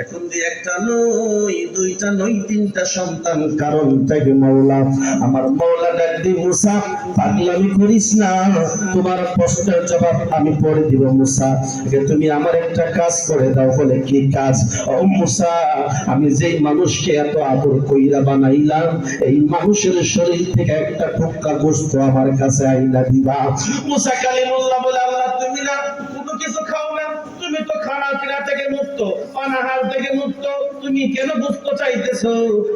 Speaker 1: এখন দিয়ে একটা নয়, দুইটা নয়, 3টা সন্তান। কারণটাকে মাওলা, আমার মাওলা ডাক দি মুসা পাগলামি করিস না, তোমার প্রশ্নের জবাব আমি পরে দিব। মুসা, তুমি আমার একটা কাজ করে দাও। বলে কি কাজ? ও মুসা, আমি যেই মানুষকে এত আদর কইরা বানাইলাম, এই মানুষের শরীর থেকে একটা টুকরা গোশত আমার কাছে আইনা দিবা। মুসা কালিমুল্লাহ বলে আল্লাহ তুমি না কোনো কিছু খাও না, তুমি তো খানা পিনা থেকে মুক্ত, পানাহার থেকে মুক্ত, তুমি কেন গোস্ত চাইতেছো?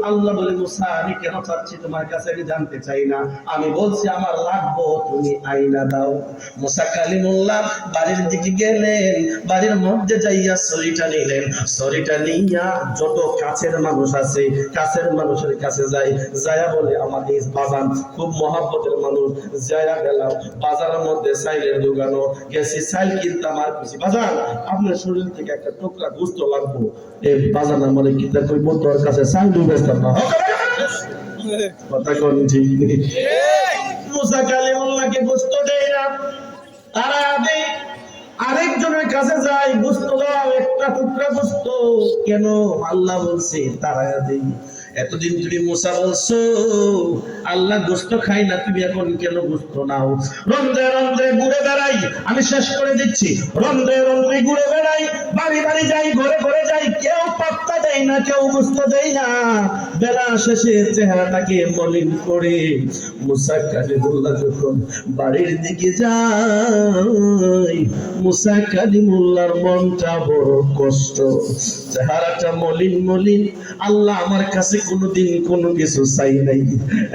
Speaker 1: আল্লাহ বলে মুসা আমি কেন চাচ্ছি তোমার কাছে আমি জানতে চাই না, আমি বলছি আমার লাগবো, তুমি আইনা দাও। মুসা কালিমুল্লাহ বাড়ির দিকে গেলেন, বাড়ির মধ্যে যাইয়া ছড়িটা নিলেন, ছড়িটা নিয়া যত কাছের মানুষ আছে কাছের মানুষের কাছে যাইয়া বলে আমাদের বাজান খুব মহব্বতের মানুষ, যাইয়া গেলাম বাজারের মধ্যে চাইলের দোকানো গেছি, চাইল কিনতাম আর কিছু, বাজান আপনার শরীর থেকে একটা টুকরা গোস্ত লাগবো, এই বাজার আমার কিনতে কইব তোর কাছে চাইল ব্যবস্থা না কথা কোন ঠিক নেই। মুসা কালিমুল্লাহকে গোস্ত দেয় না, তারা দেয় আরেকজনের কাছে যাই, গোস্ত দাও একটা টুকরা গোস্ত, কেন? আল্লাহ বলছে তারা দেই। এতদিন তুমি মুসা বলছো আল্লাহ গোস্ত খাই না, তুমি এখন কেন গোস্ত নাও? রন্ধ্রে রন্ধ্রে ঘুরে বেড়াই, আমি শেষ করে দিচ্ছি, রন্ধ্রে রন্ধ্রে ঘুরে বেড়াই, বাড়ি বাড়ি যাই, ঘরে ঘরে যাই, কেউ পাত্তা দেয় না, কেউ গোস্ত দেয় না। বেলা শেষে চেহারাটাকে মলিন করে মুসা কালিমুল্লাহ যখন বাড়ির দিকে যায়, মুসা কালিমুল্লাহর মনটা বড় কষ্ট, চেহারাটা মলিন মলিন। আল্লাহ আমার কাছে কোনোদিন কোনো কিছু চাই নাই,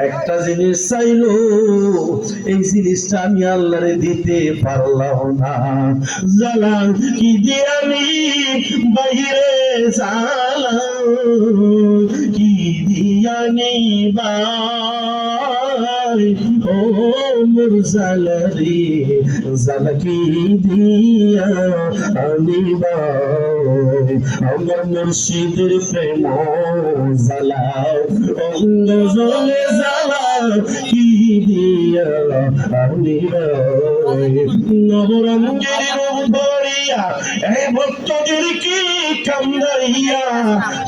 Speaker 1: একটা জিনিস চাইলো, এই জিনিসটা আমি আল্লাহরে দিতে পারলাম না। জ্বালা কি দিয়ে আমি বাহিরে জ্বালা কি দিয়া নিবা, ও মোর জ্বালারে জ্বালা কি দিয়া আনিবা, আমার মুর্শিদের প্রেম জ্বালা অঙ্গ জলে জ্বালা কি দিয়া আনিবা, নবরঙ্গের রূপ ধরিয়া এই ভক্তদের কি কান্দাইয়া,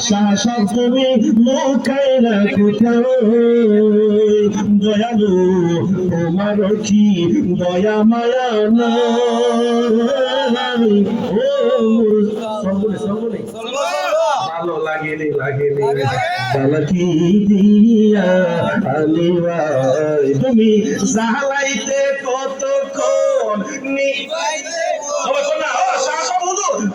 Speaker 1: শাসক তুমি মুখায় রাখো দয়ালু, তোমার কি দয়া মায়া নাই? ও সবলে ভালো লাগেনি লাগেনি জ্বালা কি দিয়া আলিবা, তুমি জ্বালাইতে কতক্ষণ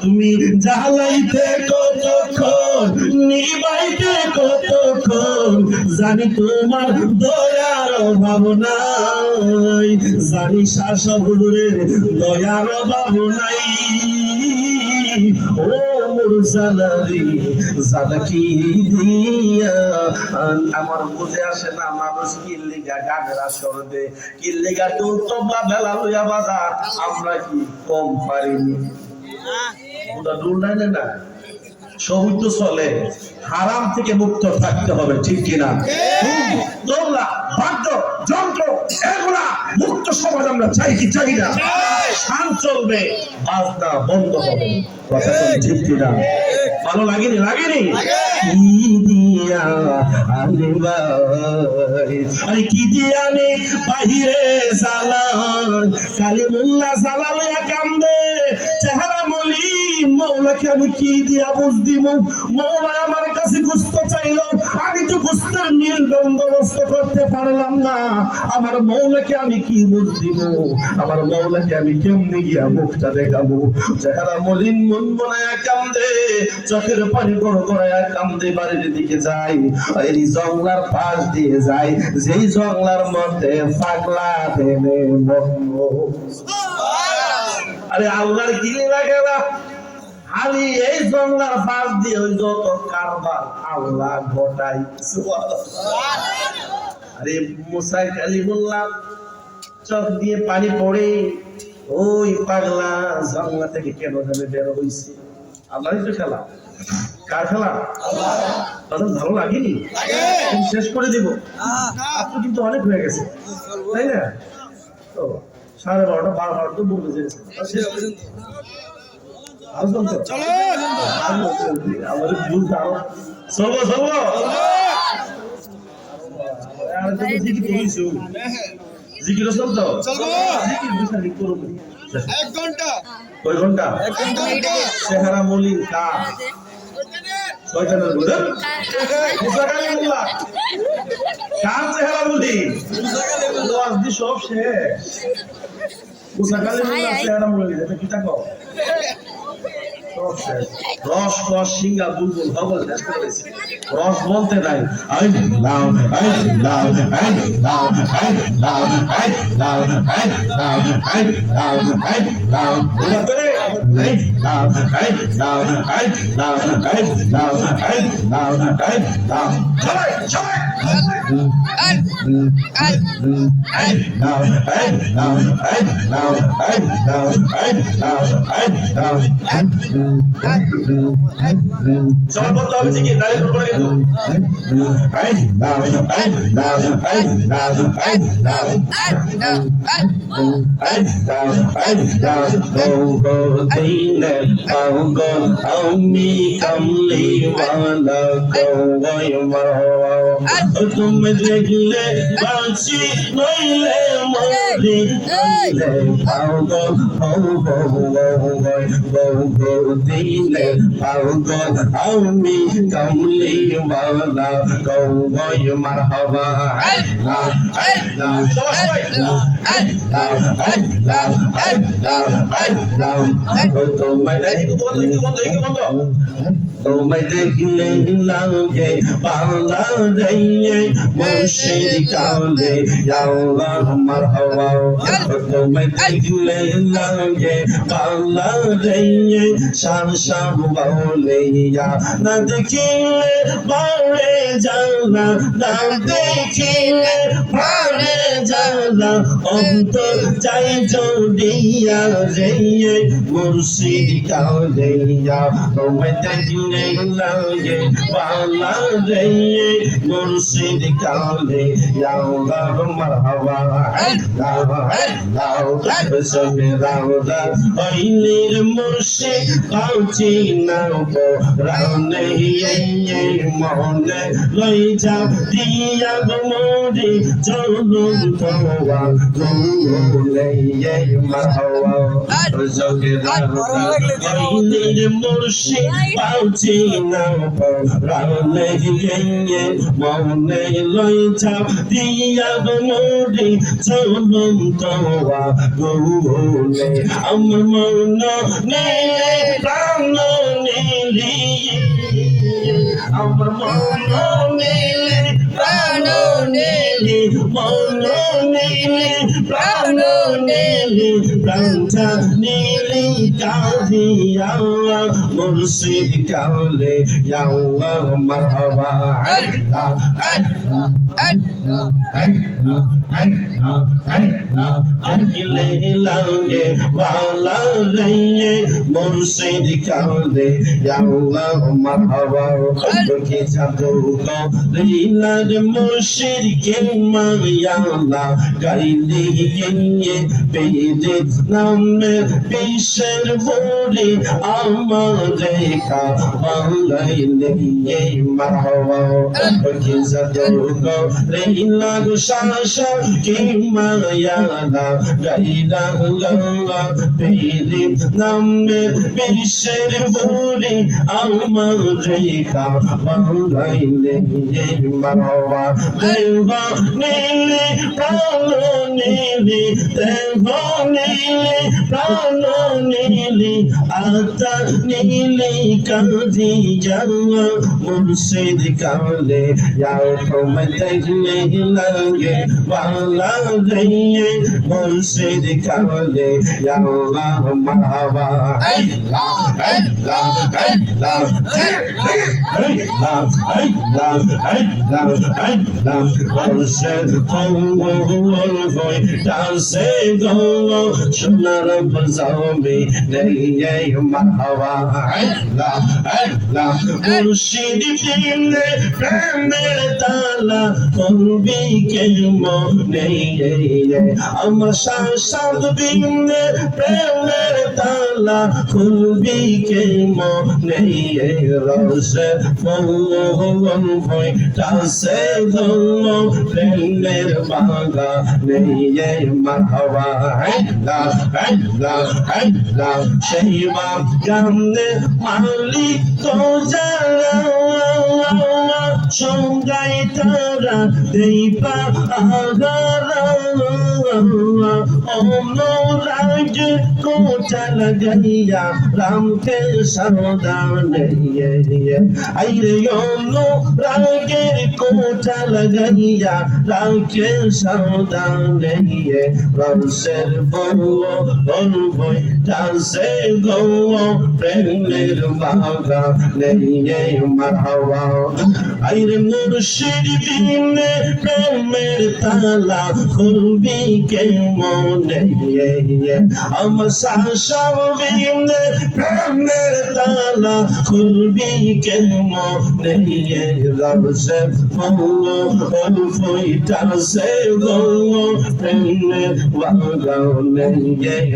Speaker 1: তুমি জ্বালাইতে কতক্ষণ নিবাইতে কতক্ষণ, জানি তোমার দয়ার অভাব নাই, জানি শাসনের দয়ার অভাব নাই। ও মোর জ্বালারি জ্বালা কি দিয়া, আমার বুঝে আসে না মানুষ কিল্লিগা গানের আসর দে, কিল্লিগা তোর তোমরা বেলা লইয়া বাজার, আমরা কি কম পারিনি? ওটা দূর নাই না, সবই তো চলে, হারাম থেকে মুক্ত থাকতে হবে, ঠিক কিনা? তোমরা বাদ্য যন্ত্র এগুলা মুক্ত সমাজ আমরা চাই কি চাই না? শান চলবে, বাজনা বন্ধ হবে, কথা ঠিক কিনা? ভালো লাগেনি লাগেনি? কি দিয়া আনিবা, আরে কি দিয়া আনি বাহিরে জ্বালান, কালিমুল্লাহ জ্বালা লইয়া কান্দে, চেহারা মলি, মৌলাকে আমি কি দিয়া বুঝ দিব? মৌলা আমার কাছে গোস্ত চাইলো, আমি তো গোস্তের নীল বন্দোবস্ত করতে পারলাম না, আমার মৌলাকে আমি কি বুঝ দিব? আমার মৌলাকে আমি কেমনে গিয়া মুখটা দেখাবো? চেহারা মলিন, মন বনায়া কান্দে, চোখের পানি বড় করায়া কান্দে, বাড়ির দিকে যাই, এই জঙ্গলার পাশ দিয়ে যাই, যেই জঙ্গলার মধ্যে পাগলা দেনে বন্ধ। আরে আল্লাহর গিলি লাগে না, আমি এই জঙ্গলার পাশ দিয়ে ওই যত কারবার আল্লাহ ঘটাই। আরে মুসা কালিমুল্লাহ চোখ দিয়ে পানি পড়ে, ওই পাগলা জঙ্গলা থেকে কেন জানে বের হইছে? আল্লাহই তো খেলা, কার খেলা? তাদের ভালো লাগেনি? শেষ করে দিব, আপনি কিন্তু অনেক হয়ে গেছে তাই না? তো 12:30 12:30 তো বলবে যে শেষ করে আমাদের ভুল আরো চলো চলো জিকির চলতো
Speaker 2: এক ঘন্টা
Speaker 1: কয় ঘন্টা? চেহারা মলিন কা শয়তানের বুঝেন মুসা কালিমুল্লাহ কার চেহারা মলিন? ওয়াজ দি সব শেষ, মুসা কালিমুল্লাহ চেহারা মলিন, এটা কি তাকো? রস রস সিঙ্গা বুলবুল হবল শেষ করে গেছে রস বলতে নাই I love I love I love I love I love I love I love I love করে I love I love I love I love I love I love সবাই সবাই I love I love I love I love I love I love সবাই বলতে হবে ঠিক আছে তাহলে করে কিন্তু I love I love I love I love I love go go dine go ami kamli wala go goy maro tum dekhle bansi noile mori noile go go dine go ami kamli wala go goy marhaba I love তোমায় দেখলে লাগে পালা দেয় মুর্শিদ কালে আল্লাহ মারহাবা তোমায় দেখলে লাগে পালা দেয় শান শান বলে না দেখিলে বারে জানা না দেখিলে বারে জানা অন্তর চাই জড়িয়া রে মুর্শিদ কালে তোমায় দেখলে লাগে পালা রে মুর্শিদ কালে আল্লাহ মারহাবা সবে রাউদা হইলের মুর্শিদ পাউচি নাও রাউনে মনে লই যাও দিয়া মোরে চলুন তোয়া গোলে মারহাবা সবে রাউদা হইলের মুর্শিদ পাউচি নাও রাউনে মনে লই যাও দিয়া মোরে চলুন তোয়া গোলে আমার মন নীলে প্রাণ নীলি আমার মন নীলে প্রাণ নীলি মন নীলে প্রাণ নীলি প্রাণটা নীলি কাঁদিয়া মুর্শিদ কালে আল্লাহ মারহাবা আকিলে লাগে বালা রে মুর্শিদ কালে আল্লাহ মারহাবা কি জাদু গো লীলার মুর্শিদ কে মায়ালা গাইলে বেদে নামে বিশ্বের বলে আমারে কা বালাইলে মারহাবা কি জাদু গো লীলার শাসা কে মায়ালা গাইলা গঙ্গা বেদে নামে বিশ্বের বলে আমারে কা বালাইলে মারহাবা দেবা নীলে প্রাণ নীলে দেবা নীলে প্রাণ নীলে আতা নীলে কাঁদি যাওয়া মুর্শিদ কালে যাও তোমায় দেখলে লাগে বালা রে মুর্শিদ কালে আল্লাহ মারহাবা মুর্শিদ কৌল ডান্সে গো সোনার বাজাবে নেই মারহাবা মুর্শিদ দিলে প্রেমের তালা করবি কে মনে আমার শাসাদ দিলে প্রেমের তালা খুলবি কে মনে রসে ফোন ভয় ডান্সে গো প্রেমের বাগা নেই মারহাবা সেইবা গানে মালিক তো জানা সঙ্গাই তারা দেই পাহারা অনুরাগ কোটা লাগাইয়া রামকে সাবধানে আইরে অনুরাগের কোটা লাগাইয়া রামকে সাবধানে রসের বউ বলবই টাসে গো প্রেমের বাগা নেই মারহাওয়া আইরে মুর্শিদ বিনে প্রেমের তালা খুলবি কে মনে আমার শাসন বিনে প্রেমের তালা খুলবি কে মনে রসে ফুল ফুইটাসে গো প্রেমের বাগা নেই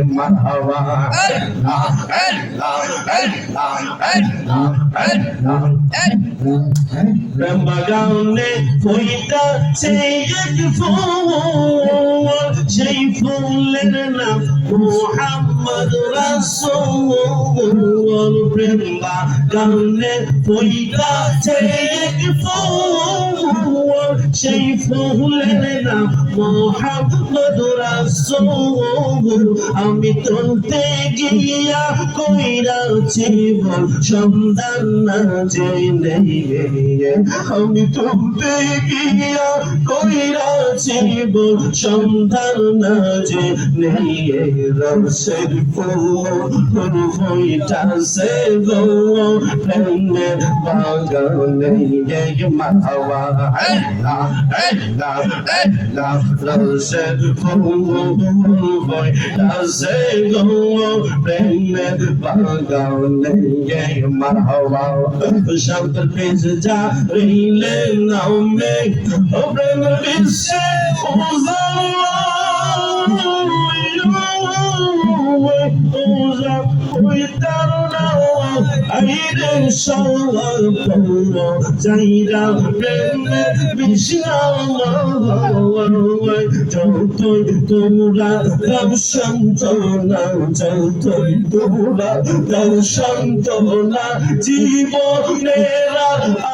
Speaker 1: মারহাওয়া Ramagane ফুইটাছে এক ফুল সেই ফুলের নাম মুহাম্মদ রাসূল প্রেম বাগানে ফুইটাছে এক ফুল সেই ফুলের নাম মুহাম্মদ রাসূল আমি তুলতে গিয়া কইরাছি বল সন্ধান না জেনে আমি তুলতে গিয়া কইরাছি বল সন্ধান না জেনে রসের ফুল ফুইটাছে গো প্রেমের বাগানে মারহাওয়া রসের ফুল ফুইটাছে গো প্রেমের বাগানে মারহাওয়া শান্তর পেজ যা রইলে নামে ও প্রেমের বিশ্বে আইরে সওয়াল পড়ো যাইরা প্রেমে যতই তোমরা দাও সান্ত্বনা যতই তোমরা দাও সান্ত্বনা জীবনের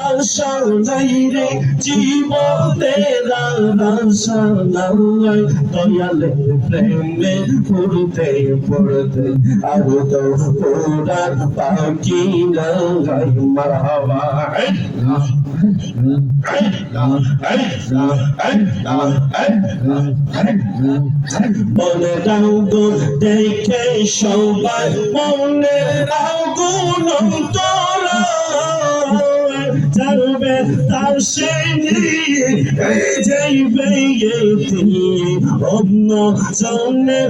Speaker 1: আশা নাই রে জীবনের আশা নাই দয়ালের প্রেমে পড়তে পড়তে আর তো পুরার পাখি নাই মারহাবা মনে রাখো দেখে সবাই মনে রাখো তোরা যাবে তার সে নিয়ে যাইবে অন্য জনে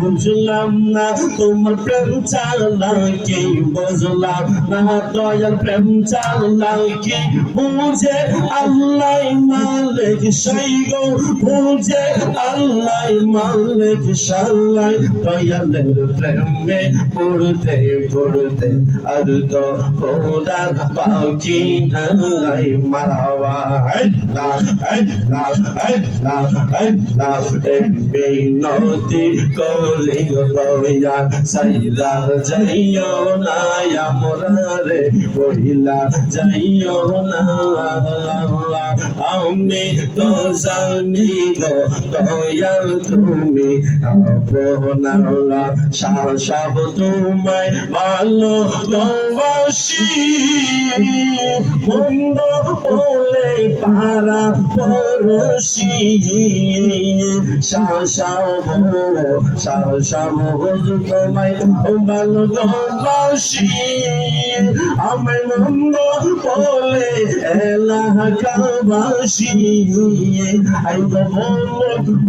Speaker 1: বুঝলাম না তোমার প্রেম চালাকি বুঝলাম না দয়াল প্রেম চালাকি বুঝে আল্লাহ মালিক সেই গো বুঝে আল্লাহ মালিক সাল্লাই দয়ালের প্রেমে পড়তে পড়তে আর তো খোদার পাখি নাই মারহাওয়া বেনতি কলি লইয়া সাইদা যাইও না আমরারে বহিলা যাইও না আমি তো জানি গো দয়াল তুমি আপনারা শাসব তোমায় ভালো বাসি বন্ধ বলে পারা পরশি শাসব তোমায় ভালো বাসি আমি বন্ধ বলে এলাকাবাসী আই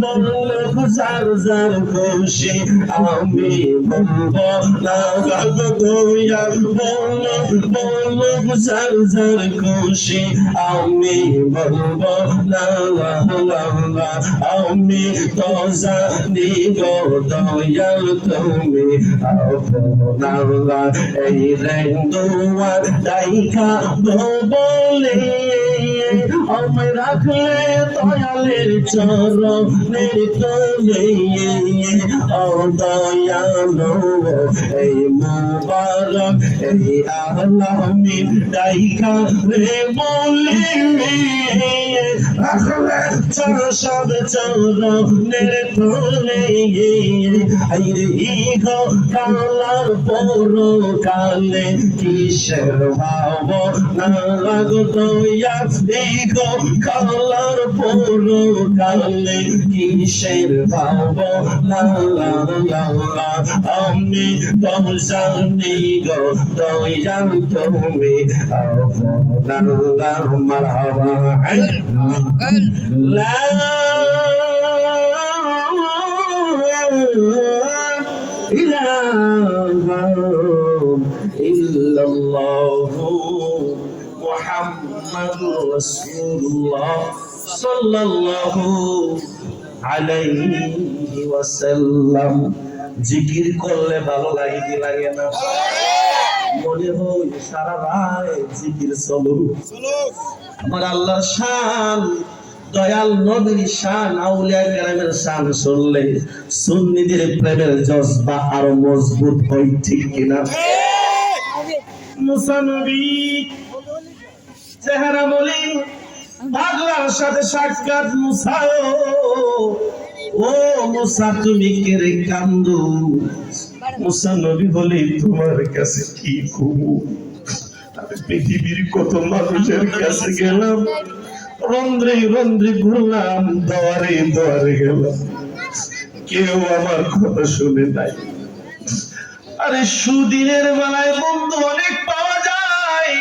Speaker 1: বললে গুজার যার খুশি আমি বলবো না দয়া বললো গুজার যার খুশি আমি বলবো না আমি তো জানি গো দয়াল তুমি আপনারা এই রে দুয়ার দাইকা বলে আমায় রাখলে দয়ালের চরণের তলে ও দয়ালো এই মুবারক এই আলামিন ডাইকা রে বলি রাখলে সব চরণের তলে আইরে ইগো কালার পরো কালে কিসের ভাব না লাগতো ইগো কালার পরো কালে কিসের ভাব না লাগলা আমি দমসানি গো দয়াল তুমি আপনার মারহাবা লা ইলাহা ইল্লাল্লাহু মুহাম্মাদুর রাসূলুল্লাহ সাল্লাল্লাহু আলাইহি ওয়াসাল্লাম। জিকির করলে ভালো লাগে কি লাগে না? মনে হয় সারা রাত জিকির চলো। আমার আল্লাহর শান, দয়াল নবীর শান, আউলিয়া কেরামের শান শুনলে সুন্নিদের প্রেমের জজবা আরো মজবুত হয়, ঠিক কিনা? মুসা নবী চেহারা মলিন, পাগলার সাথে সাক্ষাৎ। মুসা ও মুসা তুমি কেড়ে কান্দো? মুসা নবী বলে তোমার কাছে কি কমু? আমি পৃথিবীর কত মানুষের কাছে গেলাম, রন্ধ্রে রন্ধ্রে ঘুরলাম, দোয়ারে দোয়ারে গেলাম, কেউ আমার কথা শুনে নাই। আরে সুদিনের বেলায় বন্ধু অনেক পাওয়া যায়,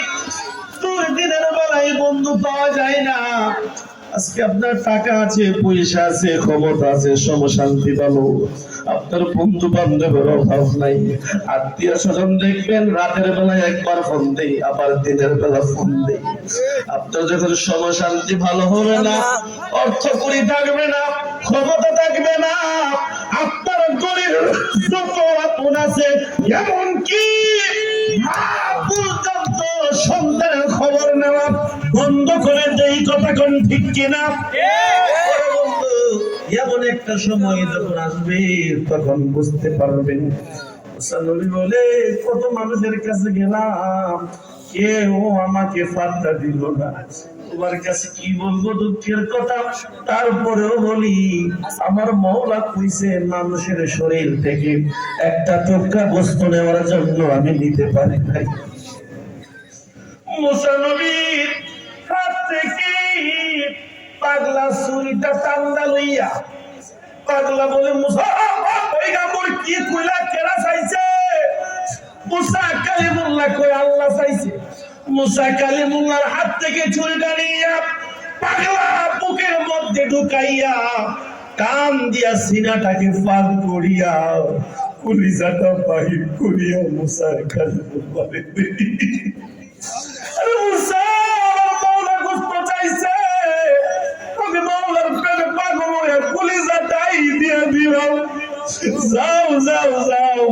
Speaker 1: দুর্দিনের বেলায় বন্ধু পাওয়া যায় না। আজকে আপনার টাকা আছে, পয়সা আছে, ক্ষমতা আছে, সমশান্তি ভালো, আপনার বন্ধু বান্ধবের অভাব নাই, আত্মীয় স্বজন দেখবেন রাতের বেলায় একবার ফোন দেই, আবার দিনের বেলা ফোন দেই। আপনার যখন সমশান্তি ভালো হবে না, অর্থ কড়ি থাকবে না, ক্ষমতা থাকবে না, আপনার গরিব যত আপন আছে, এমনকি মা পর্যন্ত সন্তানের খবর নেওয়া বন্ধ করে দেই। কথা কোন ঠিক কিনা? এমন একটা সময় যখন আসবে তখন বুঝতে পারবেন। নবী বলে কত মানুষের কাছে গেলাম, কেউ আমাকে পাত্তা দিল না। তোমার কাছে কি বলবো দুঃখের কথা, তারপরেও বলি আমার মওলা কইছে মানুষের শরীর থেকে একটা টুকরা বস্তু নেওয়ার জন্য আমি নিতে পারি নাই। মুসা নবীর হাত থেকে পাগলা ছুরিটা টান্দা লইয়া পাগলা বলে মুসা ওই গামর কি কইলা কেরা চাইছে? মুসা কালিমুল্লাহ কই আল্লাহ চাইছে। মুসা কালিমুল্লাহর হাত থেকে ছুরিটা নিয়া পাগলা বুকের মধ্যে ঢুকাইয়া কান দিয়া সিনাটাকে ফাল করিয়া কলিজাটা বাহির করিয়া মুসা কালিমুল্লাহরে আরে মুসা আমার মাওলা গোশত চাইছে, আমি মাওলার প্রেমে পাগল হয়ে কলিজাটাই দিয়া দিলাম। যাও যাও যাও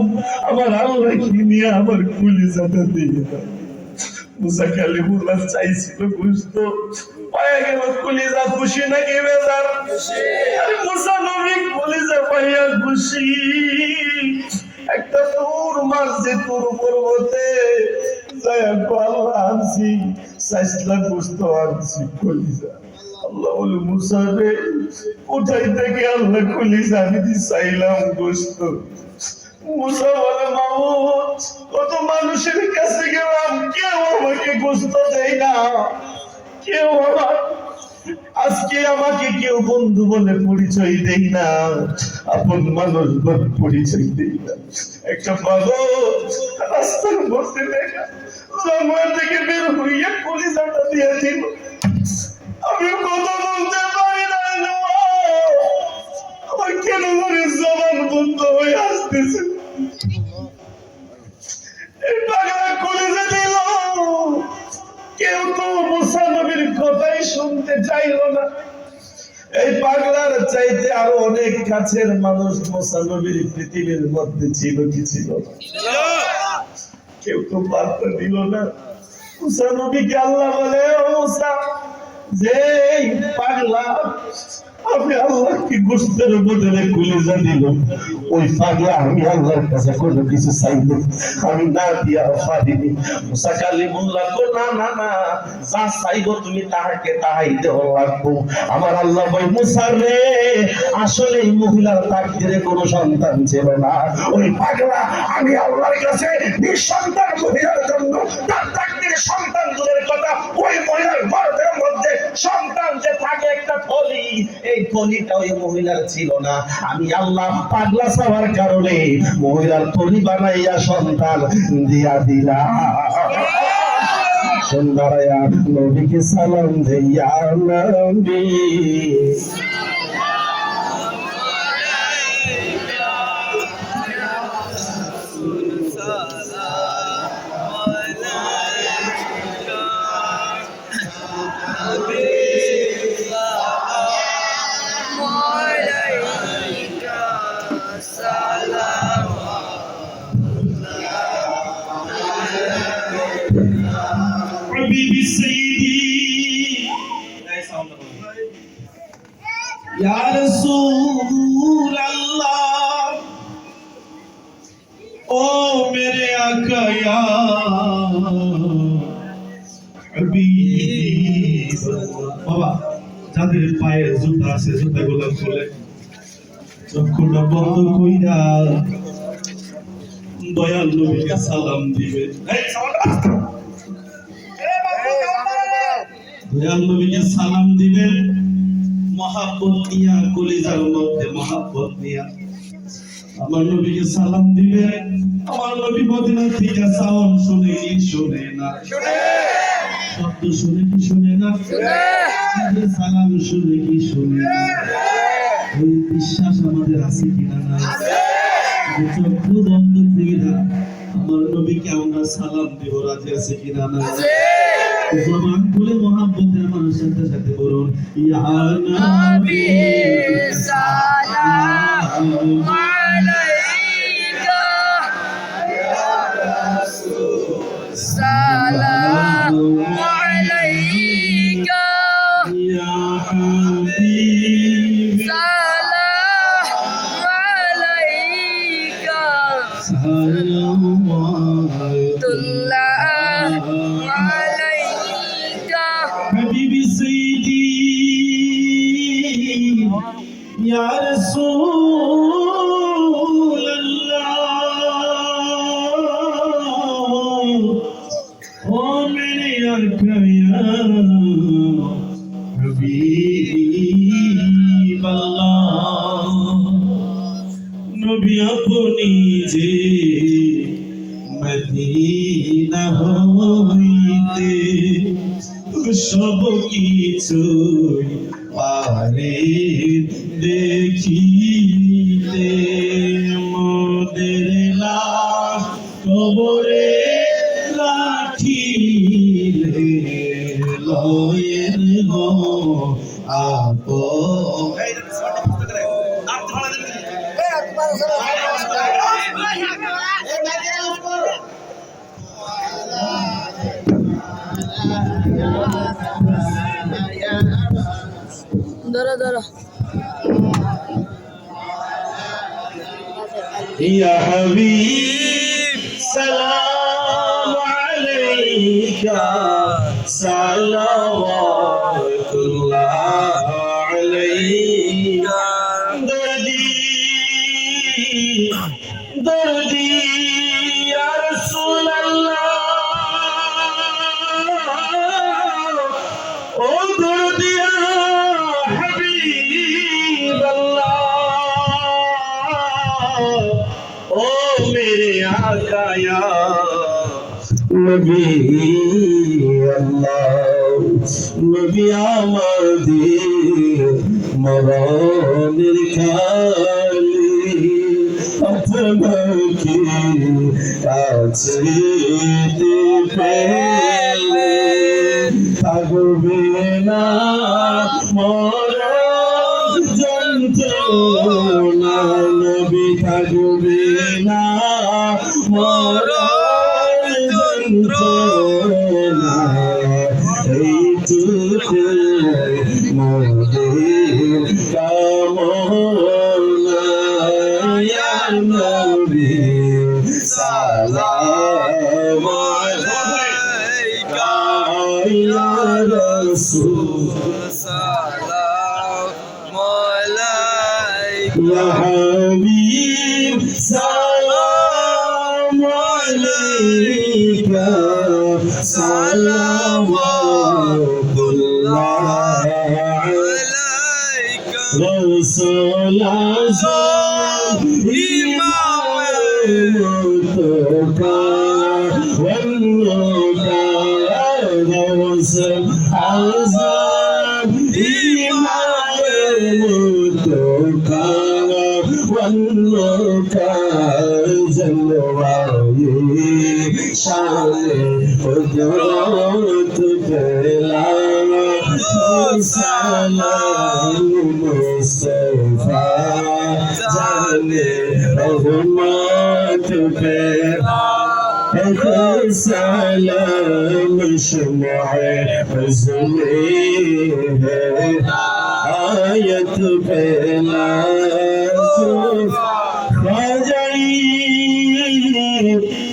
Speaker 1: আমার আল্লাহ কি নিয়ে আমার কলিজাটা দিয়ে দাও। মুসা কালিমুল্লাহ চাইছিল গোশত, পায়া গেল কলিজা। খুশি নাকি বেজার? আরে মুসা নবী কলিজা পাইয়া খুশি। একটা তোর মারছে তোর পর্বতে যায়া আল্লাহ আনছি, সাইসলা গোশত আনছি কলিজা। আল্লাহ বলে মুসা রে কোথায় থেকে আল্লাহ কলিজা আমি চাইলাম গোশত। মুসা বলে মাহমুদ কত মানুষের কাছে গেলাম, কেউ আমাকে গোশত দেয় না, কেউ আমার আজকে আমাকে কেউ বন্ধু বলে পরিচয় দেই না, আপন মানুষ বলে পরিচয় দেই না। একটা পাগল রাস্তার মধ্যে দেখা জঙ্গল থেকে বের হইয়া কলিজাটা দিয়ে দিল। আমি কথা বলতে পারি না, আমার কেন করে জবান বন্ধ হয়ে আসতেছে। এই পাগলা কলিজা দিল, কেউ তো মুসা নবীর কথাই শুনতে চাইল না। এই পাগলার চাইতে আরো অনেক কাছের মানুষ মুসা নবীর পৃথিবীর মধ্যে ছিল কি ছিল না? কেউ তো বার্তা দিল না। মুসা নবীকে আল্লাহ বলে ও মুসা যে পাগলা আমি আল্লাহকে গোস্তের বদলে কলিজা দিল, ওই পাগলা আমি আল্লাহর কাছে কোনো কিছু চাইলে আমি না দিয়া পারিনি। মুসা কালিমুল্লাহ কো না না না, যা চাইবো তুমি তাহাকে তাহাই দেওয়া লাগবো। আমার আল্লাহ ভাই মুসা রে, আসলে এই মহিলার তাকদিরে কোনো সন্তান ছিল না। ওই পাগলা আমি আল্লাহর কাছে নিঃসন্তান মহিলার জন্য তার তাকদিরে সন্তান দূরের কথা, ওই মহিলার গর্ভের মধ্যে সন্তান যে থাকে একটা থলি, এই থলিটা ওই মহিলার ছিল না। আমি আল্লাহ পাগলা চাওয়ার কারণে মহিলার থলি বানাইয়া সন্তান দিয়া দিলা। সুন্দরায়া নবীকে সালাম দিয়া নবী حبيبي سيدي يا رسول الله او میرے آقا یا حبیب বাবা, যাদের পায়ে জুতা আছে জুতাগুলো খুলে চক্ষুটা বন্ধ কইরা দয়াল নবীকে সালাম দিবেন। দয়াল নবীকে সালাম দিবেন মহাব্বত নিয়া, কলিজার মধ্যে মহাব্বত নিয়া আমার নবীকে সালাম দিবেন। আমার নবী মদিনা থেকে সালাম শুনে কি শুনে না? শব্দ শুনে কি শুনে না? সালাম শুনে কি শুনে না? ওই বিশ্বাস আমাদের আছে কিনা? না, চক্ষু বন্ধ কইরা আমার নবীকে আমরা সালাম দিব, রাজি আছে কিনা? না, জবান খুলে মহাব্বতের মানুষের সাথে বলুন ইয়া নবী সালাম আলাইকা, ইয়া রাসূল সালাম আলাইকা, ইয়া হাবিব সালাম আলাইকা, حبيبي سيدي يا رسول الله او میرے آقا یا حبیب اللہ নবী আপনি যে মদিনা হইতে সব কিছু পারে দেখিতে, মোদের লাশ কবরে রাখিলে লয়ের গো আপন।
Speaker 2: ধরো ধরো
Speaker 1: يا حبيب سلام عليك صلوات الله عليك دردي دردي يا رسول الله او دردي يا حبيب الله او میرے آقا یا নবী আল্লাহ, নবী আমাদের মরণের কালে আপনাকে কাছে পেলে থাকবে না মরণ যন্ত্রণা, নবী থাকবে না মরণ যন্ত্রণা, এইটুকু या रसूल
Speaker 2: सलाम अलैका
Speaker 1: या हबीब सलाम अलैका सलावतुल्लाह
Speaker 2: अलैका
Speaker 1: रसूल आज़म इमाम मुत्तक़ा वन्नुका रसूल आज़म इमाम मुत्तक़ा वन्नुका जलवाए शान कुदरत पेला सलाम मुस्तफा जाने रहमत पे सलाम शुमाए फज़ले है आयत पेला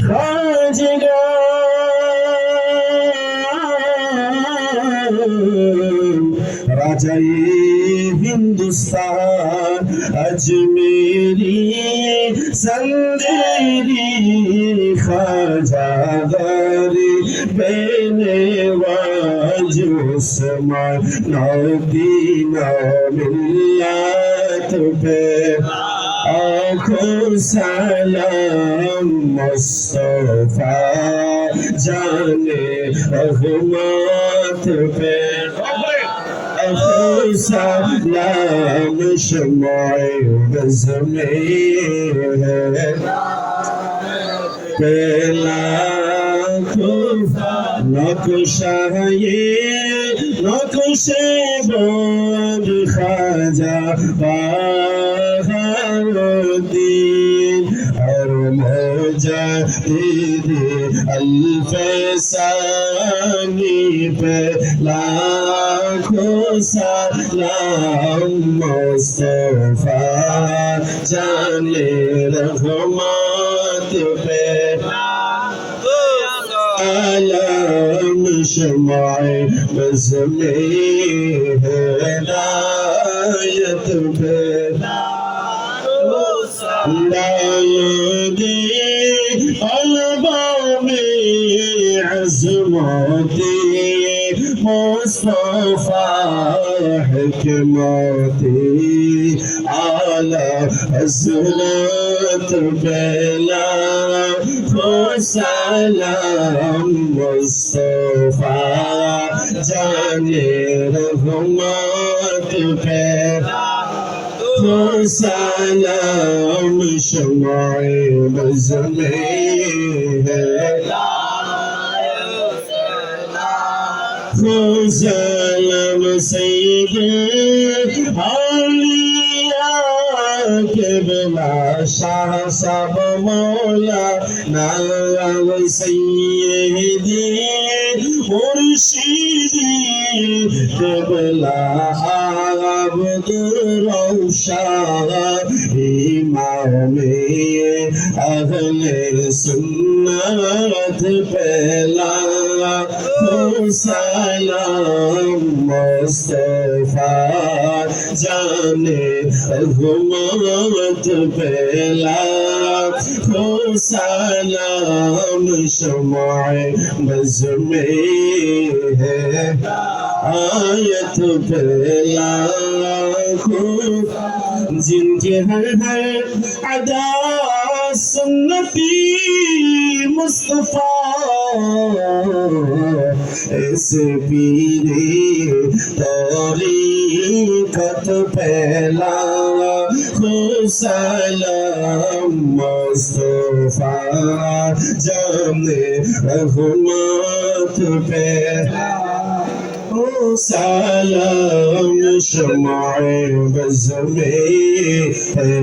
Speaker 1: खाजगा राजाए हिंदुस्तान अजमेरी संदेरी खाजादारी बेने वाजुस्मान नौदीना मिल्लत पे आँखों सलाम मुस्तफा जाने रहमत पे आँखों सलाम शमाए बज़मे है पेला नक्शाए नक्शे बोल खाजा बहारुद्दीन और मुजाहिद अल्फसानी पे लाखों सलाम मुस्तफा जाने रहमत पे आलम शमाए बज़मे हिदायत पे लायदे अलबा में अज़मते मुस्तफा हिकमते आला हज़रत बेला सलाम मुस्तफा जाने रहमत पे सलाम शमाए बज़मे है सलाम सैयद आलिया के बिला शाह सब मौला नाम सैयदी मुर्शिदी के बिला अब्दुल रौशाद इमामे अहले सुन्नत पहला सलाम मुस्तफा जाने रहमत पहला सलाम शमाए बज़मे है आयत पहला जिनके हर अदा सुन्नती मुस्तफा ऐसे पीरे तरीक़त पहला सलाम मुस्तफा जाने रहमत पे सलाम शमाए बज़मे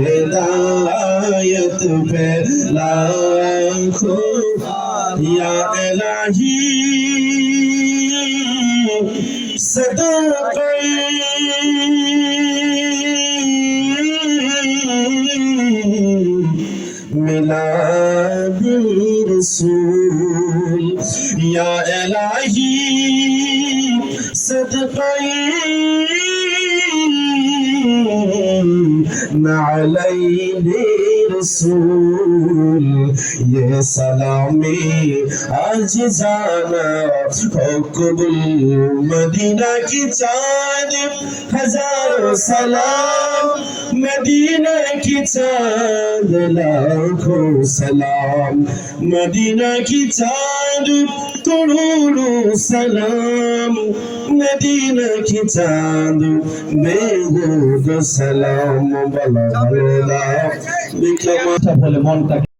Speaker 1: हिदायत पे लाखों या इलाही सदाक़त मिलाद रसूल या इलाही सदक़े नअलैहि रसूल ये सलामी आज जाना हुक्मुल मदीना की चाँद हजारों सलाम मदीना की चाँद लाखों सलाम मदीना की चाँद करोड़ों सलाम मदीना की चाँद बेगुद सलाम बला बला बिकमा बोले मन